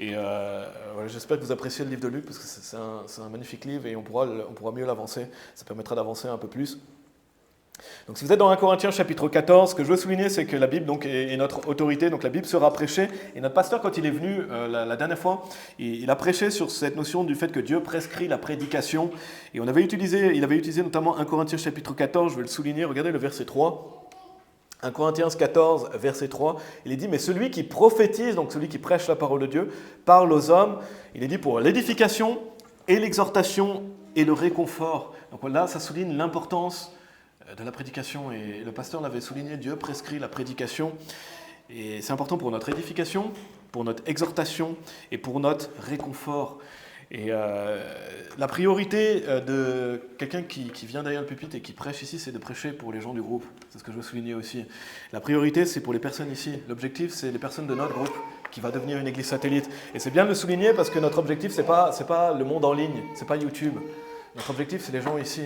Et voilà, j'espère que vous appréciez le livre de Luc parce que c'est un magnifique livre et on pourra mieux l'avancer. Ça permettra d'avancer un peu plus. Donc si vous êtes dans 1 Corinthiens chapitre 14, ce que je veux souligner, c'est que la Bible donc, est notre autorité, donc la Bible sera prêchée. Et notre pasteur, quand il est venu la dernière fois, il a prêché sur cette notion du fait que Dieu prescrit la prédication. Et il avait utilisé notamment 1 Corinthiens chapitre 14, je vais le souligner, regardez le verset 3. 1 Corinthiens 14, verset 3, il est dit « Mais celui qui prophétise, donc celui qui prêche la parole de Dieu, parle aux hommes, il est dit pour l'édification et l'exhortation et le réconfort. » Donc là, ça souligne l'importance de la prédication. Et le pasteur l'avait souligné, Dieu prescrit la prédication. Et c'est important pour notre édification, pour notre exhortation et pour notre réconfort. Et la priorité de quelqu'un qui vient derrière le pupitre et qui prêche ici, c'est de prêcher pour les gens du groupe. C'est ce que je veux souligner aussi. La priorité, c'est pour les personnes ici. L'objectif, c'est les personnes de notre groupe qui va devenir une église satellite. Et c'est bien de le souligner parce que notre objectif, c'est pas le monde en ligne, c'est pas YouTube. Notre objectif, c'est les gens ici.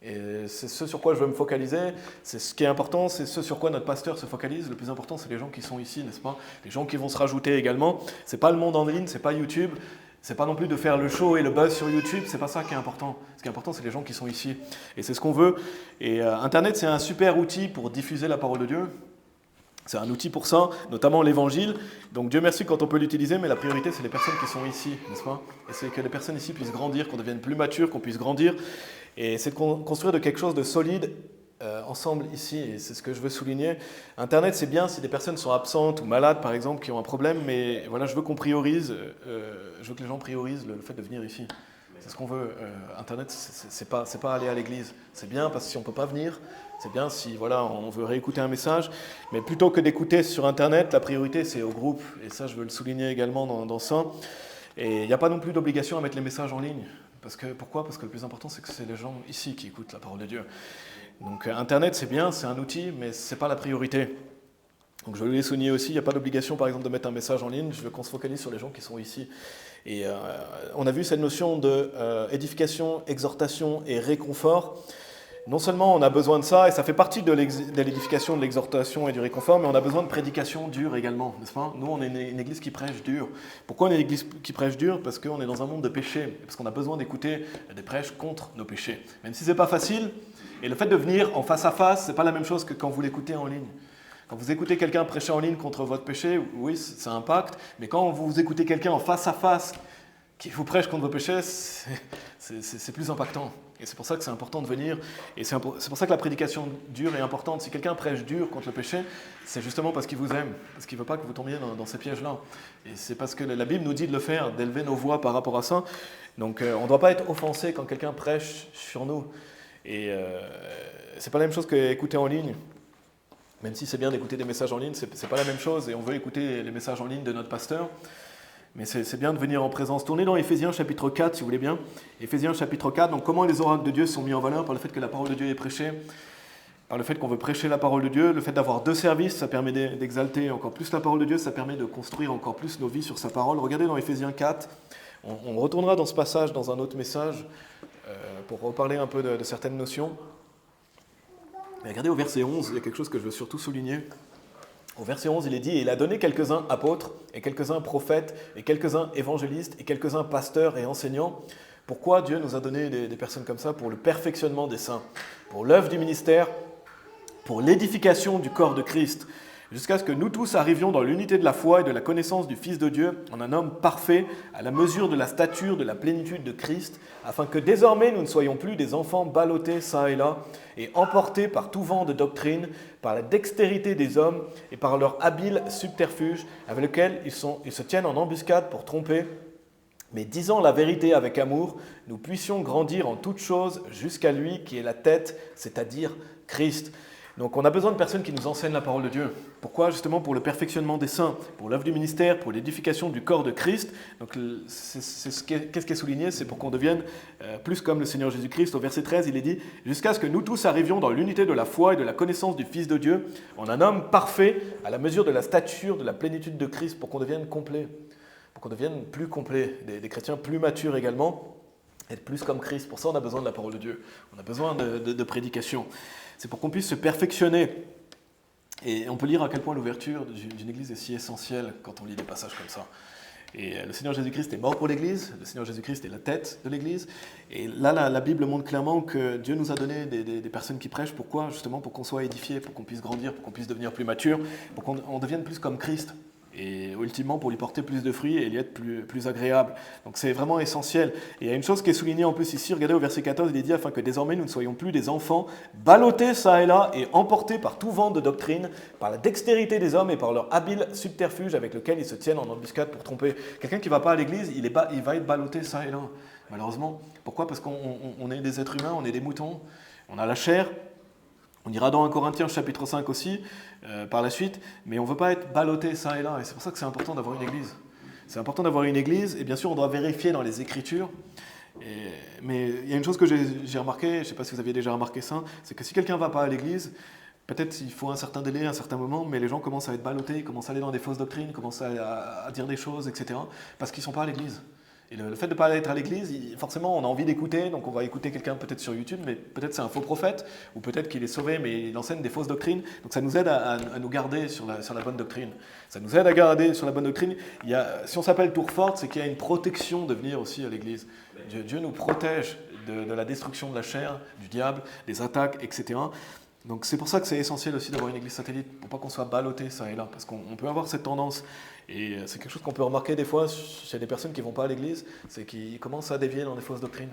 Et c'est ce sur quoi je veux me focaliser, c'est ce qui est important, c'est ce sur quoi notre pasteur se focalise. Le plus important, c'est les gens qui sont ici, n'est-ce pas? Les gens qui vont se rajouter également. C'est pas le monde en ligne, c'est pas YouTube. C'est pas non plus de faire le show et le buzz sur YouTube, c'est pas ça qui est important. Ce qui est important, c'est les gens qui sont ici. Et c'est ce qu'on veut. Et Internet, c'est un super outil pour diffuser la parole de Dieu. C'est un outil pour ça, notamment l'évangile. Donc Dieu merci quand on peut l'utiliser, mais la priorité, c'est les personnes qui sont ici, n'est-ce pas? Et c'est que les personnes ici puissent grandir, qu'on devienne plus matures, qu'on puisse grandir. Et c'est de construire de quelque chose de solide ensemble ici, et c'est ce que je veux souligner. Internet, c'est bien si des personnes sont absentes ou malades, par exemple, qui ont un problème, mais voilà, je veux qu'on priorise, je veux que les gens priorisent le fait de venir ici. C'est ce qu'on veut. Internet, c'est pas aller à l'église. C'est bien parce que si on ne peut pas venir, c'est bien si voilà, on veut réécouter un message, mais plutôt que d'écouter sur Internet, la priorité, c'est au groupe, et ça, je veux le souligner également dans ça. Et il n'y a pas non plus d'obligation à mettre les messages en ligne. Pourquoi? Parce que le plus important, c'est que c'est les gens ici qui écoutent la parole de Dieu. Donc Internet, c'est bien, c'est un outil, mais ce n'est pas la priorité. Donc je veux les souligner aussi, il n'y a pas d'obligation par exemple de mettre un message en ligne, je veux qu'on se focalise sur les gens qui sont ici. Et on a vu cette notion d'édification, exhortation et réconfort. Non seulement on a besoin de ça, et ça fait partie de l'édification, de l'exhortation et du réconfort, mais on a besoin de prédication dure également, n'est-ce pas? Nous, on est une église qui prêche dur. Pourquoi on est une église qui prêche dur? Parce qu'on est dans un monde de péché, parce qu'on a besoin d'écouter des prêches contre nos péchés. Même si ce n'est pas facile, et le fait de venir en face à face, ce n'est pas la même chose que quand vous l'écoutez en ligne. Quand vous écoutez quelqu'un prêcher en ligne contre votre péché, oui, ça impacte, mais quand vous écoutez quelqu'un en face à face qui vous prêche contre vos péchés, c'est plus impactant. Et c'est pour ça que c'est important de venir. Et c'est pour ça que la prédication dure est importante. Si quelqu'un prêche dur contre le péché, c'est justement parce qu'il vous aime, parce qu'il ne veut pas que vous tombiez dans ces pièges-là. Et c'est parce que la Bible nous dit de le faire, d'élever nos voix par rapport à ça. Donc on ne doit pas être offensé quand quelqu'un prêche sur nous. Et ce n'est pas la même chose qu'écouter en ligne. Même si c'est bien d'écouter des messages en ligne, ce n'est pas la même chose. Et on veut écouter les messages en ligne de notre pasteur. Mais c'est bien de venir en présence. Tournez dans Éphésiens chapitre 4, si vous voulez bien. Éphésiens chapitre 4, donc comment les oracles de Dieu sont mis en valeur par le fait que la parole de Dieu est prêchée, par le fait qu'on veut prêcher la parole de Dieu, le fait d'avoir deux services, ça permet d'exalter encore plus la parole de Dieu, ça permet de construire encore plus nos vies sur sa parole. Regardez dans Éphésiens 4, on retournera dans ce passage dans un autre message pour reparler un peu de certaines notions. Mais regardez au verset 11, il y a quelque chose que je veux surtout souligner. Au verset 11, il est dit « Il a donné quelques-uns apôtres, et quelques-uns prophètes, et quelques-uns évangélistes, et quelques-uns pasteurs et enseignants. » Pourquoi Dieu nous a donné des personnes comme ça? Pour le perfectionnement des saints, pour l'œuvre du ministère, pour l'édification du corps de Christ, jusqu'à ce que nous tous arrivions dans l'unité de la foi et de la connaissance du Fils de Dieu, en un homme parfait, à la mesure de la stature de la plénitude de Christ, afin que désormais nous ne soyons plus des enfants ballottés çà et là, et emportés par tout vent de doctrine, par la dextérité des hommes et par leur habile subterfuge, avec lequel ils se tiennent en embuscade pour tromper, mais disant la vérité avec amour, nous puissions grandir en toutes choses jusqu'à lui qui est la tête, c'est-à-dire Christ. Donc on a besoin de personnes qui nous enseignent la parole de Dieu. Pourquoi? Justement pour le perfectionnement des saints, pour l'œuvre du ministère, pour l'édification du corps de Christ. Donc qu'est-ce qui est souligné? C'est pour qu'on devienne plus comme le Seigneur Jésus-Christ. Au verset 13, il est dit « Jusqu'à ce que nous tous arrivions dans l'unité de la foi et de la connaissance du Fils de Dieu, en un homme parfait, à la mesure de la stature, de la plénitude de Christ, pour qu'on devienne complet, pour qu'on devienne plus complet, des chrétiens plus matures également, être plus comme Christ. Pour ça, on a besoin de la parole de Dieu. On a besoin de prédication. C'est pour qu'on puisse se perfectionner. Et on peut lire à quel point l'ouverture d'une église est si essentielle quand on lit des passages comme ça. Et le Seigneur Jésus-Christ est mort pour l'Église, le Seigneur Jésus-Christ est la tête de l'Église. Et là, la Bible montre clairement que Dieu nous a donné des personnes qui prêchent. Pourquoi? Justement pour qu'on soit édifié, pour qu'on puisse grandir, pour qu'on puisse devenir plus mature, pour qu'on devienne plus comme Christ. Et ultimement pour lui porter plus de fruits et lui être plus agréable. Donc c'est vraiment essentiel. Et il y a une chose qui est soulignée en plus ici, regardez au verset 14, il est dit « Afin que désormais nous ne soyons plus des enfants, ballottés çà et là et emportés par tout vent de doctrine, par la dextérité des hommes et par leur habile subterfuge avec lequel ils se tiennent en embuscade pour tromper. » Quelqu'un qui ne va pas à l'église, il va être ballotté çà et là, malheureusement. Pourquoi? Parce qu'on est des êtres humains, on est des moutons, on a la chair. On ira dans 1 Corinthiens chapitre 5 aussi, par la suite, mais on ne veut pas être ballotté ça et là, et c'est pour ça que c'est important d'avoir une église. C'est important d'avoir une église, et bien sûr on doit vérifier dans les Écritures, mais il y a une chose que j'ai remarqué, je ne sais pas si vous aviez déjà remarqué ça, c'est que si quelqu'un ne va pas à l'église, peut-être il faut un certain délai, un certain moment, mais les gens commencent à être ballottés, ils commencent à aller dans des fausses doctrines, commencent à dire des choses, etc., parce qu'ils ne sont pas à l'église. Et le fait de ne pas être à l'église, forcément, on a envie d'écouter, donc on va écouter quelqu'un peut-être sur YouTube, mais peut-être c'est un faux prophète, ou peut-être qu'il est sauvé, mais il enseigne des fausses doctrines. Donc ça nous aide à nous garder sur la bonne doctrine. Ça nous aide à garder sur la bonne doctrine. Si on s'appelle Tour Forte, c'est qu'il y a une protection de venir aussi à l'église. Dieu nous protège de la destruction de la chair, du diable, des attaques, etc. Donc c'est pour ça que c'est essentiel aussi d'avoir une église satellite, pour pas qu'on soit ballotté ça et là, parce qu'on peut avoir cette tendance, et c'est quelque chose qu'on peut remarquer des fois chez des personnes qui ne vont pas à l'église, c'est qu'ils commencent à dévier dans des fausses doctrines.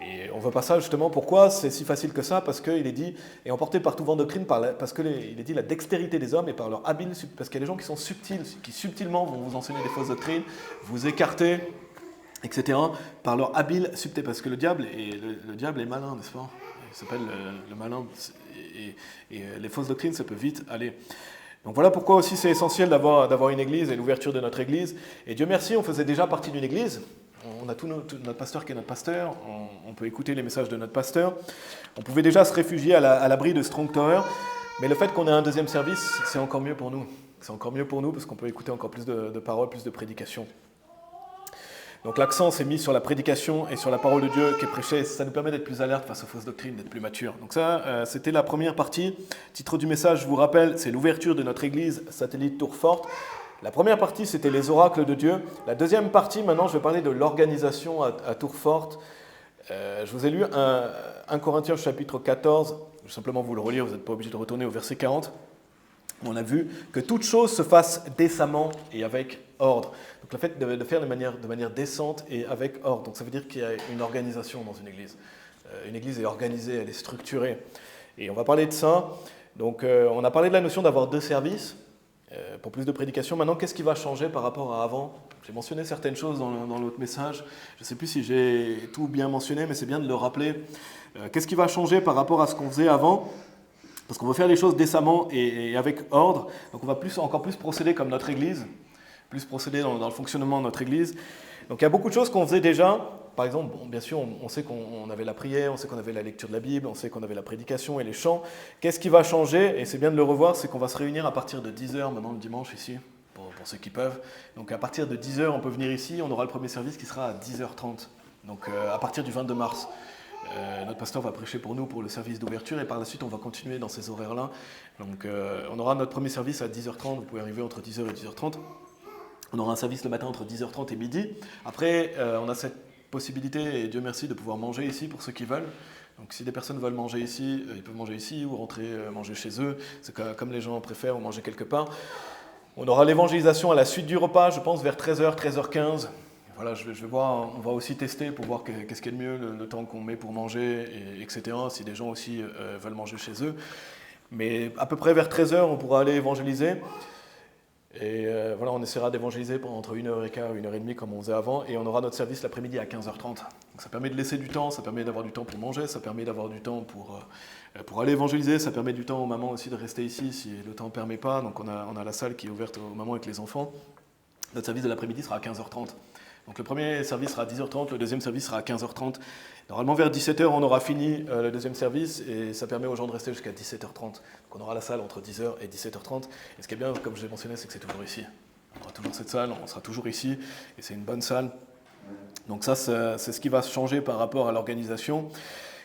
Et on ne veut pas ça justement, pourquoi c'est si facile que ça? Parce qu'il est dit, et emporté par tout vent de doctrine, parce qu'il est dit la dextérité des hommes et par leur habile, parce qu'il y a des gens qui sont subtils, qui subtilement vont vous enseigner des fausses doctrines, vous écarter, etc., par leur habile subtilité, parce que le diable est malin, n'est-ce pas? Il s'appelle le malin, et les fausses doctrines, ça peut vite aller. Donc voilà pourquoi aussi c'est essentiel d'avoir une église et l'ouverture de notre église. Et Dieu merci, on faisait déjà partie d'une église. On a tout notre pasteur qui est notre pasteur. On peut écouter les messages de notre pasteur. On pouvait déjà se réfugier à l'abri de Strong Tower. Mais le fait qu'on ait un deuxième service, c'est encore mieux pour nous. C'est encore mieux pour nous parce qu'on peut écouter encore plus de paroles, plus de prédications. Donc l'accent s'est mis sur la prédication et sur la parole de Dieu qui est prêchée. Ça nous permet d'être plus alerte face aux fausses doctrines, d'être plus matures. Donc ça, c'était la première partie. Titre du message, je vous rappelle, c'est l'ouverture de notre église satellite Tour Forte. La première partie, c'était les oracles de Dieu. La deuxième partie, maintenant, je vais parler de l'organisation à Tour Forte. Je vous ai lu 1 Corinthiens chapitre 14. Je vais simplement vous le relire, vous n'êtes pas obligé de retourner au verset 40. On a vu que toute chose se fasse décemment et avec ordre. Donc le fait de faire de manière décente et avec ordre. Donc ça veut dire qu'il y a une organisation dans une église. Une église est organisée, elle est structurée. Et on va parler de ça. Donc on a parlé de la notion d'avoir deux services pour plus de prédication. Maintenant, qu'est-ce qui va changer par rapport à avant? J'ai mentionné certaines choses dans l'autre message. Je ne sais plus si j'ai tout bien mentionné, mais c'est bien de le rappeler. Qu'est-ce qui va changer par rapport à ce qu'on faisait avant? Parce qu'on veut faire les choses décemment et avec ordre. Donc on va encore plus procéder comme notre Église, plus procéder dans le fonctionnement de notre Église. Donc il y a beaucoup de choses qu'on faisait déjà. Par exemple, bien sûr, on sait qu'on avait la prière, on sait qu'on avait la lecture de la Bible, on sait qu'on avait la prédication et les chants. Qu'est-ce qui va changer? Et c'est bien de le revoir, c'est qu'on va se réunir à partir de 10h maintenant le dimanche ici, pour ceux qui peuvent. Donc à partir de 10h, on peut venir ici, on aura le premier service qui sera à 10h30. Donc à partir du 22 mars. Notre pasteur va prêcher pour nous pour le service d'ouverture et par la suite on va continuer dans ces horaires-là. Donc on aura notre premier service à 10h30, vous pouvez arriver entre 10h et 10h30. On aura un service le matin entre 10h30 et midi. Après on a cette possibilité, et Dieu merci, de pouvoir manger ici pour ceux qui veulent. Donc si des personnes veulent manger ici, ils peuvent manger ici ou rentrer manger chez eux. C'est comme les gens préfèrent ou manger quelque part. On aura l'évangélisation à la suite du repas, je pense vers 13h, 13h15. Voilà, je vais voir, on va aussi tester pour voir qu'est-ce qui est le mieux, le temps qu'on met pour manger, etc. Si des gens aussi veulent manger chez eux. Mais à peu près vers 13h, on pourra aller évangéliser. Et voilà, on essaiera d'évangéliser pendant entre 1h15 et 1h30 comme on faisait avant. Et on aura notre service l'après-midi à 15h30. Donc ça permet de laisser du temps, ça permet d'avoir du temps pour manger, ça permet d'avoir du temps pour aller évangéliser, ça permet du temps aux mamans aussi de rester ici si le temps ne permet pas. Donc on a la salle qui est ouverte aux mamans avec les enfants. Notre service de l'après-midi sera à 15h30. Donc le premier service sera à 10h30, le deuxième service sera à 15h30. Normalement vers 17h on aura fini le deuxième service et ça permet aux gens de rester jusqu'à 17h30. Donc on aura la salle entre 10h et 17h30. Et ce qui est bien, comme je l'ai mentionné, c'est que c'est toujours ici. On aura toujours cette salle, on sera toujours ici et c'est une bonne salle. Donc ça c'est ce qui va changer par rapport à l'organisation.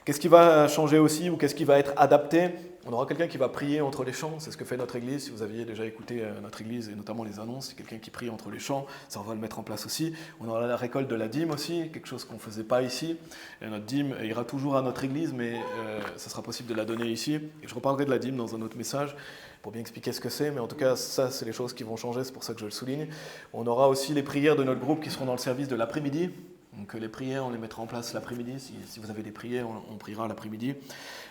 Qu'est-ce qui va changer aussi ou qu'est-ce qui va être adapté? On aura quelqu'un qui va prier entre les chants, c'est ce que fait notre église. Si vous aviez déjà écouté notre église et notamment les annonces, c'est quelqu'un qui prie entre les chants, ça on va le mettre en place aussi. On aura la récolte de la dîme aussi, quelque chose qu'on ne faisait pas ici. Et notre dîme ira toujours à notre église, mais ça sera possible de la donner ici. Et je reparlerai de la dîme dans un autre message pour bien expliquer ce que c'est, mais en tout cas, ça, c'est les choses qui vont changer, c'est pour ça que je le souligne. On aura aussi les prières de notre groupe qui seront dans le service de l'après-midi. Donc les prières, on les mettra en place l'après-midi. Si vous avez des prières, on priera l'après-midi.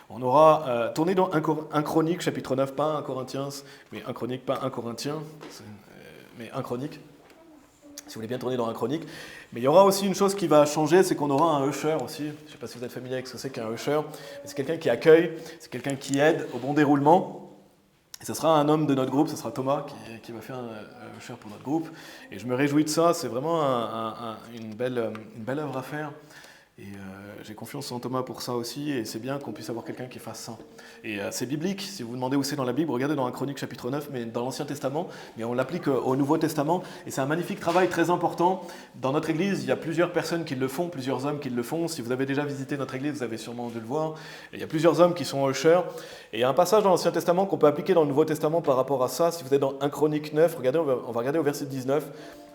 On aura tourné dans 1 Chronique, chapitre 9, pas 1 Corinthiens, mais 1 Chronique, pas 1 Corinthiens, mais 1 Chronique. Si vous voulez bien tourner dans 1 Chronique. Mais il y aura aussi une chose qui va changer, c'est qu'on aura un usher aussi. Je ne sais pas si vous êtes familier avec ce que c'est qu'un usher. C'est quelqu'un qui accueille, c'est quelqu'un qui aide au bon déroulement. Et ce sera un homme de notre groupe, ce sera Thomas qui va faire un usher pour notre groupe. Et je me réjouis de ça, c'est vraiment une belle œuvre à faire. Et j'ai confiance en Thomas pour ça aussi, et c'est bien qu'on puisse avoir quelqu'un qui fasse ça. Et c'est biblique, si vous vous demandez où c'est dans la Bible, regardez dans 1 Chronique chapitre 9, mais dans l'Ancien Testament, mais on l'applique au Nouveau Testament, et c'est un magnifique travail très important. Dans notre église, il y a plusieurs personnes qui le font, plusieurs hommes qui le font. Si vous avez déjà visité notre église, vous avez sûrement dû le voir. Et il y a plusieurs hommes qui sont ushers. Et il y a un passage dans l'Ancien Testament qu'on peut appliquer dans le Nouveau Testament par rapport à ça. Si vous êtes dans 1 Chronique 9, regardez, on va regarder au verset 19.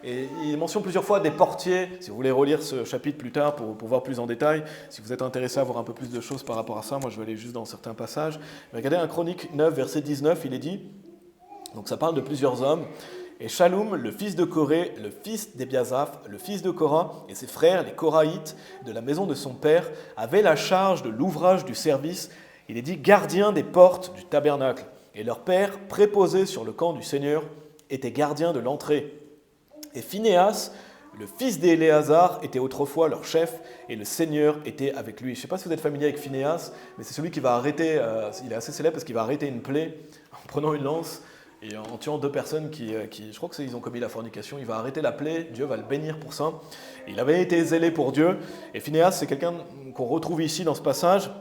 Et il mentionne plusieurs fois des portiers, si vous voulez relire ce chapitre plus tard pour voir plus en détail, si vous êtes intéressé à voir un peu plus de choses par rapport à ça, moi je vais aller juste dans certains passages. Mais regardez 1 Chronique 9, verset 19, il est dit, donc ça parle de plusieurs hommes, et Shaloum, le fils de Coré, le fils d'Ebiasaph, le fils de Korah, et ses frères, les Korahites, de la maison de son père, avaient la charge de l'ouvrage du service, il est dit, gardiens des portes du tabernacle, et leur père, préposé sur le camp du Seigneur, était gardien de l'entrée. Et Phinéas, le fils d'Éléazar, était autrefois leur chef, et le Seigneur était avec lui. Je ne sais pas si vous êtes familier avec Phinéas, mais c'est celui qui va arrêter, il est assez célèbre parce qu'il va arrêter une plaie en prenant une lance et en tuant deux personnes qui je crois qu'ils ont commis la fornication. Il va arrêter la plaie, Dieu va le bénir pour ça. Il avait été zélé pour Dieu, et Phinéas, c'est quelqu'un qu'on retrouve ici dans ce passage,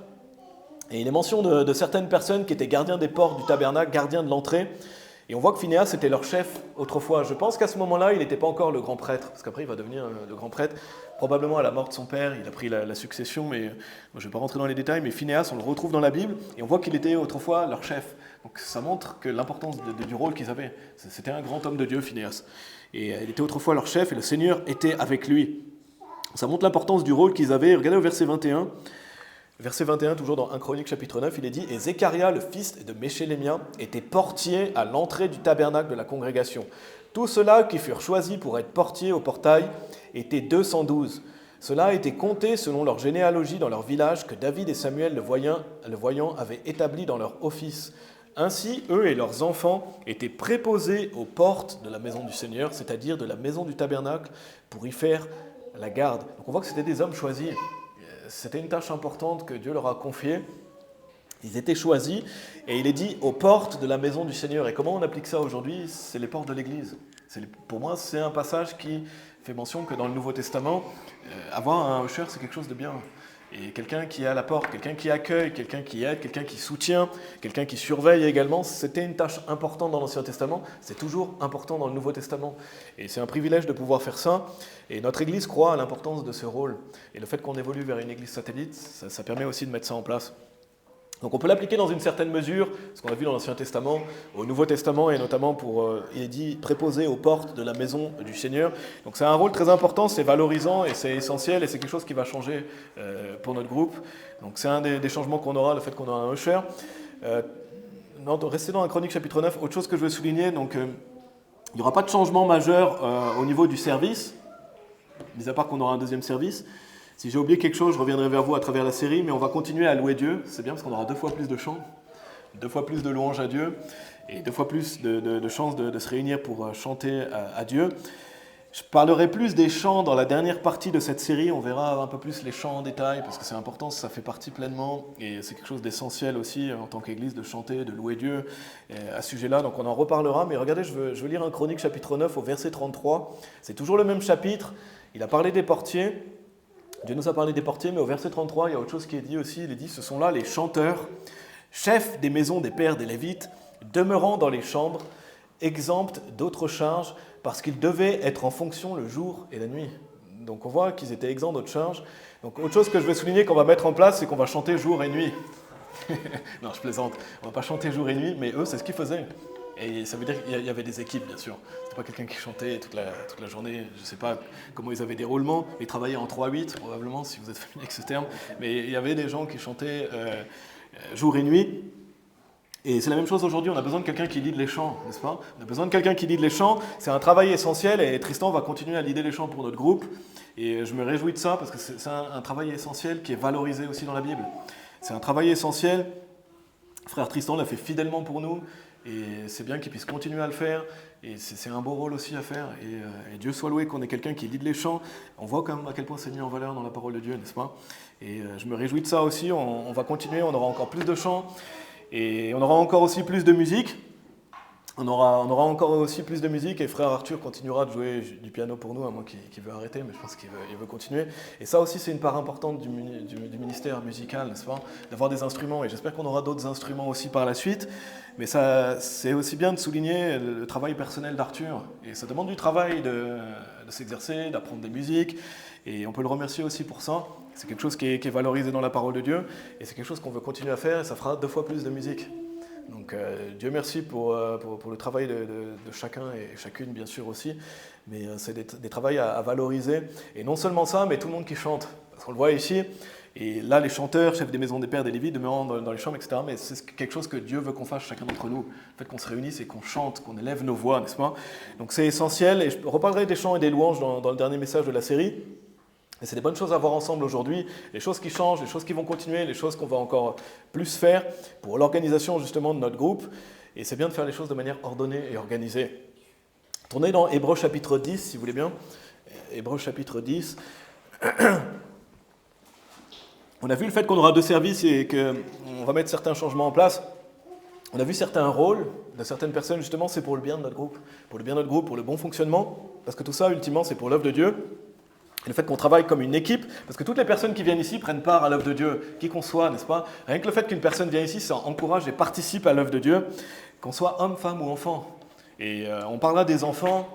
et il est mention de certaines personnes qui étaient gardiens des portes du tabernacle, gardiens de l'entrée. Et on voit que Phinéas était leur chef autrefois. Je pense qu'à ce moment-là, il n'était pas encore le grand prêtre, parce qu'après il va devenir le grand prêtre, probablement à la mort de son père, il a pris la succession, mais je ne vais pas rentrer dans les détails, mais Phinéas, on le retrouve dans la Bible, et on voit qu'il était autrefois leur chef. Donc ça montre que l'importance du rôle qu'ils avaient. C'était un grand homme de Dieu, Phinéas. Et il était autrefois leur chef, et le Seigneur était avec lui. Ça montre l'importance du rôle qu'ils avaient. Regardez au verset 21. Verset 21, toujours dans 1 Chronique chapitre 9, il est dit « Et Zécharia, le fils de Méchélémia, était portier à l'entrée du tabernacle de la congrégation. Tous ceux-là qui furent choisis pour être portiers au portail étaient 212. Cela a été compté selon leur généalogie dans leur village que David et Samuel le voyant avaient établi dans leur office. Ainsi, eux et leurs enfants étaient préposés aux portes de la maison du Seigneur, c'est-à-dire de la maison du tabernacle, pour y faire la garde. » Donc on voit que c'était des hommes choisis. C'était une tâche importante que Dieu leur a confiée. Ils étaient choisis, et il est dit aux portes de la maison du Seigneur. Et comment on applique ça aujourd'hui? C'est les portes de l'Église. Pour moi, c'est un passage qui fait mention que dans le Nouveau Testament, avoir un usher, c'est quelque chose de bien. Et quelqu'un qui est à la porte, quelqu'un qui accueille, quelqu'un qui aide, quelqu'un qui soutient, quelqu'un qui surveille également, c'était une tâche importante dans l'Ancien Testament, c'est toujours important dans le Nouveau Testament. Et c'est un privilège de pouvoir faire ça. Et notre Église croit à l'importance de ce rôle. Et le fait qu'on évolue vers une Église satellite, ça permet aussi de mettre ça en place. Donc on peut l'appliquer dans une certaine mesure, ce qu'on a vu dans l'Ancien Testament, au Nouveau Testament, et notamment pour, il est dit, préposer aux portes de la maison du Seigneur. Donc c'est un rôle très important, c'est valorisant, et c'est essentiel, et c'est quelque chose qui va changer pour notre groupe. Donc c'est un des changements qu'on aura, le fait qu'on aura un usher. Restez dans la Chronique chapitre 9, autre chose que je veux souligner, donc il n'y aura pas de changement majeur au niveau du service, mis à part qu'on aura un deuxième service. Si j'ai oublié quelque chose, je reviendrai vers vous à travers la série, mais on va continuer à louer Dieu. C'est bien parce qu'on aura 2 fois plus de chants, 2 fois plus de louanges à Dieu, et 2 fois plus de chances de se réunir pour chanter à Dieu. Je parlerai plus des chants dans la dernière partie de cette série. On verra un peu plus les chants en détail, parce que c'est important, ça fait partie pleinement, et c'est quelque chose d'essentiel aussi en tant qu'Église de chanter, de louer Dieu à ce sujet-là. Donc on en reparlera, mais regardez, je veux lire 1 Chronique chapitre 9 au verset 33. C'est toujours le même chapitre. Il a parlé des portiers. Dieu nous a parlé des portiers, mais au verset 33, il y a autre chose qui est dit aussi. Il est dit, ce sont là les chanteurs, chefs des maisons des pères des Lévites, demeurant dans les chambres, exempts d'autres charges, parce qu'ils devaient être en fonction le jour et la nuit. Donc on voit qu'ils étaient exempts d'autres charges. Donc autre chose que je vais souligner qu'on va mettre en place, c'est qu'on va chanter jour et nuit. Non, je plaisante. On ne va pas chanter jour et nuit, mais eux, c'est ce qu'ils faisaient. Et ça veut dire qu'il y avait des équipes, bien sûr. C'était pas quelqu'un qui chantait toute la journée. Je ne sais pas comment ils avaient des roulements. Ils travaillaient en 3-8, probablement, si vous êtes familier avec ce terme. Mais il y avait des gens qui chantaient jour et nuit. Et c'est la même chose aujourd'hui, on a besoin de quelqu'un qui lead les chants, n'est-ce pas? On a besoin de quelqu'un qui lead les chants, c'est un travail essentiel et Tristan va continuer à leader les chants pour notre groupe. Et je me réjouis de ça parce que c'est un travail essentiel qui est valorisé aussi dans la Bible. C'est un travail essentiel, frère Tristan l'a fait fidèlement pour nous et c'est bien qu'il puisse continuer à le faire. Et c'est un beau rôle aussi à faire et Dieu soit loué qu'on ait quelqu'un qui lead les chants. On voit quand même à quel point c'est mis en valeur dans la parole de Dieu, n'est-ce pas? Et je me réjouis de ça aussi, on va continuer, on aura encore plus de chants. Et on aura encore aussi plus de musique. On aura encore aussi plus de musique et frère Arthur continuera de jouer du piano pour nous, à moins qu'il veut arrêter, mais je pense qu'il veut continuer. Et ça aussi, c'est une part importante du ministère musical, n'est-ce pas? D'avoir des instruments. Et j'espère qu'on aura d'autres instruments aussi par la suite. Mais c'est aussi bien de souligner le travail personnel d'Arthur. Et ça demande du travail de s'exercer, d'apprendre des musiques. Et on peut le remercier aussi pour ça. C'est quelque chose qui est valorisé dans la parole de Dieu et c'est quelque chose qu'on veut continuer à faire et ça fera 2 fois plus de musique. Donc Dieu merci pour le travail de chacun et chacune bien sûr aussi, mais c'est des travails à valoriser. Et non seulement ça, mais tout le monde qui chante. Parce qu'on le voit ici, et là les chanteurs, chefs des maisons des pères, des lévites, demeurant dans les chambres, etc. Mais c'est quelque chose que Dieu veut qu'on fasse chacun d'entre nous. Le fait qu'on se réunisse et qu'on chante, qu'on élève nos voix, n'est-ce pas? Donc c'est essentiel et je reparlerai des chants et des louanges dans le dernier message de la série. Et c'est des bonnes choses à voir ensemble aujourd'hui, les choses qui changent, les choses qui vont continuer, les choses qu'on va encore plus faire pour l'organisation justement de notre groupe. Et c'est bien de faire les choses de manière ordonnée et organisée. Tournez dans Hébreux chapitre 10, si vous voulez bien. Hébreux chapitre 10. On a vu le fait qu'on aura 2 services et qu'on va mettre certains changements en place. On a vu certains rôles de certaines personnes, justement, c'est pour le bien de notre groupe. Pour le bien de notre groupe, pour le bon fonctionnement. Parce que tout ça, ultimement, c'est pour l'œuvre de Dieu. Et le fait qu'on travaille comme une équipe, parce que toutes les personnes qui viennent ici prennent part à l'œuvre de Dieu, qui qu'on soit, n'est-ce pas? Rien que le fait qu'une personne vienne ici, ça encourage et participe à l'œuvre de Dieu, qu'on soit homme, femme ou enfant. Et on parlera des enfants,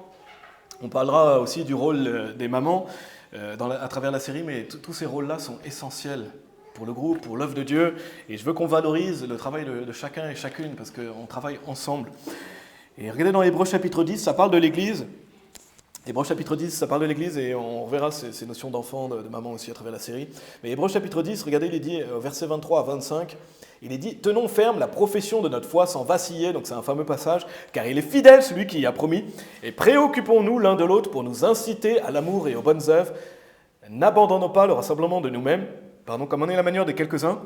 on parlera aussi du rôle des mamans à travers la série, mais tous ces rôles-là sont essentiels pour le groupe, pour l'œuvre de Dieu. Et je veux qu'on valorise le travail de chacun et chacune, parce qu'on travaille ensemble. Et regardez dans Hébreux chapitre 10, ça parle de l'Église. Hébreux chapitre 10, ça parle de l'Église et on reverra ces notions d'enfant, de maman aussi à travers la série. Mais Hébreux chapitre 10, regardez, il est dit au verset 23 à 25, il est dit « Tenons ferme la profession de notre foi sans vaciller », donc c'est un fameux passage, « car il est fidèle celui qui y a promis, et préoccupons-nous l'un de l'autre pour nous inciter à l'amour et aux bonnes œuvres. N'abandonnons pas le rassemblement de nous-mêmes, comme en est la manière de quelques-uns,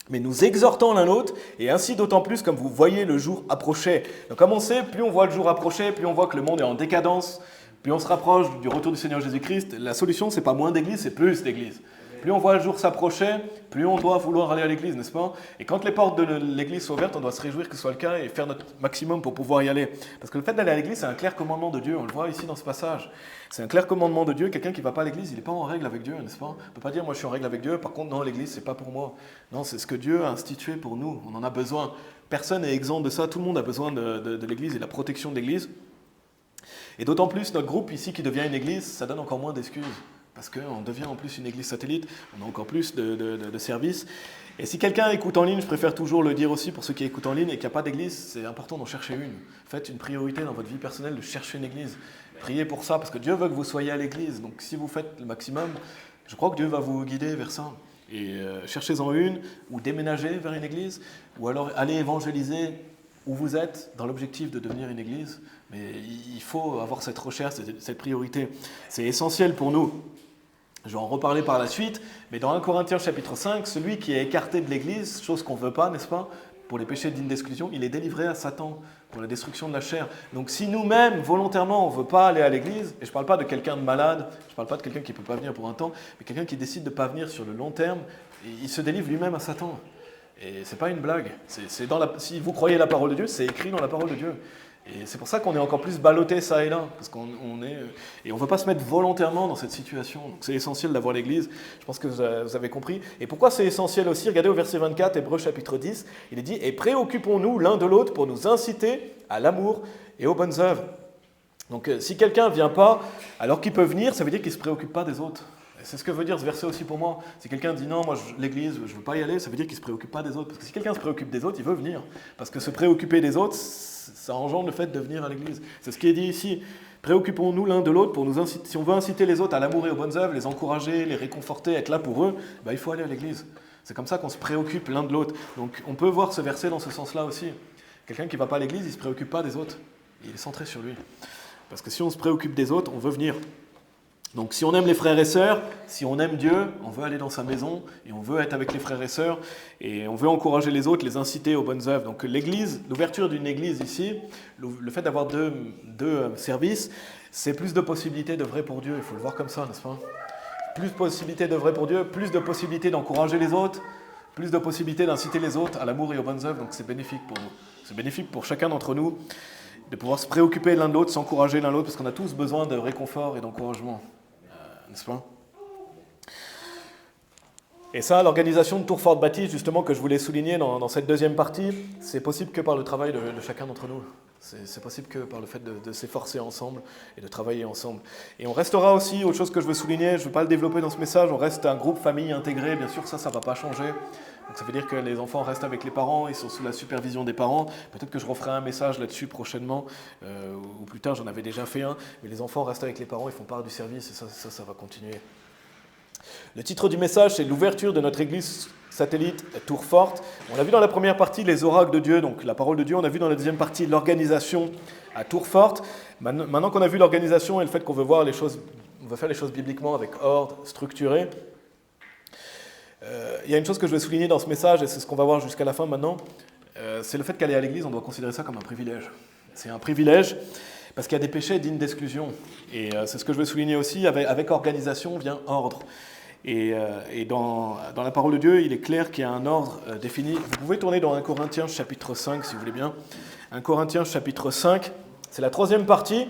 mais nous exhortons l'un l'autre, et ainsi d'autant plus comme vous voyez le jour approcher. » Donc comme on sait, plus on voit le jour approcher, plus on voit que le monde est en décadence, plus on se rapproche du retour du Seigneur Jésus-Christ, la solution, c'est pas moins d'église, c'est plus d'église. Plus on voit le jour s'approcher, plus on doit vouloir aller à l'église, n'est-ce pas? Et quand les portes de l'église sont ouvertes, on doit se réjouir que ce soit le cas et faire notre maximum pour pouvoir y aller. Parce que le fait d'aller à l'église, c'est un clair commandement de Dieu, on le voit ici dans ce passage. C'est un clair commandement de Dieu, quelqu'un qui ne va pas à l'église, il n'est pas en règle avec Dieu, n'est-ce pas? On ne peut pas dire, moi je suis en règle avec Dieu, par contre, non, l'église, c'est pas pour moi. Non, c'est ce que Dieu a institué pour nous, on en a besoin. Personne n'est exempt de ça, tout le monde a besoin de l'église et de la protection de l'église. Et d'autant plus, notre groupe ici qui devient une église, ça donne encore moins d'excuses. Parce qu'on devient en plus une église satellite, on a encore plus de services. Et si quelqu'un écoute en ligne, je préfère toujours le dire aussi pour ceux qui écoutent en ligne et qu'il n'y a pas d'église, c'est important d'en chercher une. Faites une priorité dans votre vie personnelle de chercher une église. Priez pour ça, parce que Dieu veut que vous soyez à l'église. Donc si vous faites le maximum, je crois que Dieu va vous guider vers ça. Et cherchez-en une, ou déménagez vers une église, ou alors allez évangéliser où vous êtes dans l'objectif de devenir une église. Mais il faut avoir cette recherche, cette priorité. C'est essentiel pour nous. Je vais en reparler par la suite, mais dans 1 Corinthiens chapitre 5, celui qui est écarté de l'église, chose qu'on ne veut pas, n'est-ce pas, pour les péchés dignes d'exclusion, il est délivré à Satan pour la destruction de la chair. Donc si nous-mêmes, volontairement, on ne veut pas aller à l'église, et je ne parle pas de quelqu'un de malade, je ne parle pas de quelqu'un qui ne peut pas venir pour un temps, mais quelqu'un qui décide de ne pas venir sur le long terme, il se délivre lui-même à Satan. Et ce n'est pas une blague. Si vous croyez la parole de Dieu, c'est écrit dans la parole de Dieu. Et c'est pour ça qu'on est encore plus ballotté ça et là, parce qu'on est et on ne veut pas se mettre volontairement dans cette situation. Donc c'est essentiel d'avoir l'Église, je pense que vous avez compris. Et pourquoi c'est essentiel aussi? Regardez au verset 24, Hébreux chapitre 10, il est dit « Et préoccupons-nous l'un de l'autre pour nous inciter à l'amour et aux bonnes œuvres. » Donc si quelqu'un ne vient pas, alors qu'il peut venir, ça veut dire qu'il ne se préoccupe pas des autres. Et c'est ce que veut dire ce verset aussi pour moi. Si quelqu'un dit non, moi l'église, je ne veux pas y aller, ça veut dire qu'il ne se préoccupe pas des autres. Parce que si quelqu'un se préoccupe des autres, il veut venir. Parce que se préoccuper des autres, ça engendre le fait de venir à l'église. C'est ce qui est dit ici. Préoccupons-nous l'un de l'autre pour nous inciter. Si on veut inciter les autres à l'amour et aux bonnes œuvres, les encourager, les réconforter, être là pour eux, il faut aller à l'église. C'est comme ça qu'on se préoccupe l'un de l'autre. Donc on peut voir ce verset dans ce sens-là aussi. Quelqu'un qui ne va pas à l'église, il ne se préoccupe pas des autres. Il est centré sur lui. Parce que si on se préoccupe des autres, on veut venir. Donc si on aime les frères et sœurs, si on aime Dieu, on veut aller dans sa maison et on veut être avec les frères et sœurs et on veut encourager les autres, les inciter aux bonnes œuvres. Donc l'église, l'ouverture d'une église ici, le fait d'avoir deux services, c'est plus de possibilités d'œuvrer pour Dieu. Il faut le voir comme ça, n'est-ce pas? Plus de possibilités d'œuvrer pour Dieu, plus de possibilités d'encourager les autres, plus de possibilités d'inciter les autres à l'amour et aux bonnes œuvres. Donc c'est bénéfique pour nous. C'est bénéfique pour chacun d'entre nous de pouvoir se préoccuper l'un de l'autre, s'encourager l'un de l'autre, parce qu'on a tous besoin de réconfort et d'encouragement. N'est-ce pas? Et ça, l'organisation de Tour Forte Baptiste, justement, que je voulais souligner dans cette deuxième partie, c'est possible que par le travail de chacun d'entre nous. C'est possible que par le fait de s'efforcer ensemble et de travailler ensemble. Et on restera aussi, autre chose que je veux souligner, je ne veux pas le développer dans ce message, on reste un groupe famille intégré, bien sûr, ça ne va pas changer. Donc ça veut dire que les enfants restent avec les parents, ils sont sous la supervision des parents. Peut-être que je referai un message là-dessus prochainement, ou plus tard, j'en avais déjà fait un, mais les enfants restent avec les parents, ils font part du service, et ça va continuer. Le titre du message, c'est l'ouverture de notre église satellite Tour Forte. On a vu dans la première partie les oracles de Dieu, donc la parole de Dieu. On a vu dans la deuxième partie l'organisation à Tour Forte. Maintenant qu'on a vu l'organisation et le fait qu'on veut voir les choses, on veut faire les choses bibliquement avec ordre, structuré. Il y a une chose que je vais souligner dans ce message, et c'est ce qu'on va voir jusqu'à la fin maintenant, c'est le fait qu'aller à l'église, on doit considérer ça comme un privilège. C'est un privilège parce qu'il y a des péchés dignes d'exclusion. Et c'est ce que je veux souligner aussi, avec organisation vient ordre. Et dans la parole de Dieu, il est clair qu'il y a un ordre défini. Vous pouvez tourner dans 1 Corinthiens chapitre 5, si vous voulez bien. 1 Corinthiens chapitre 5, c'est la troisième partie.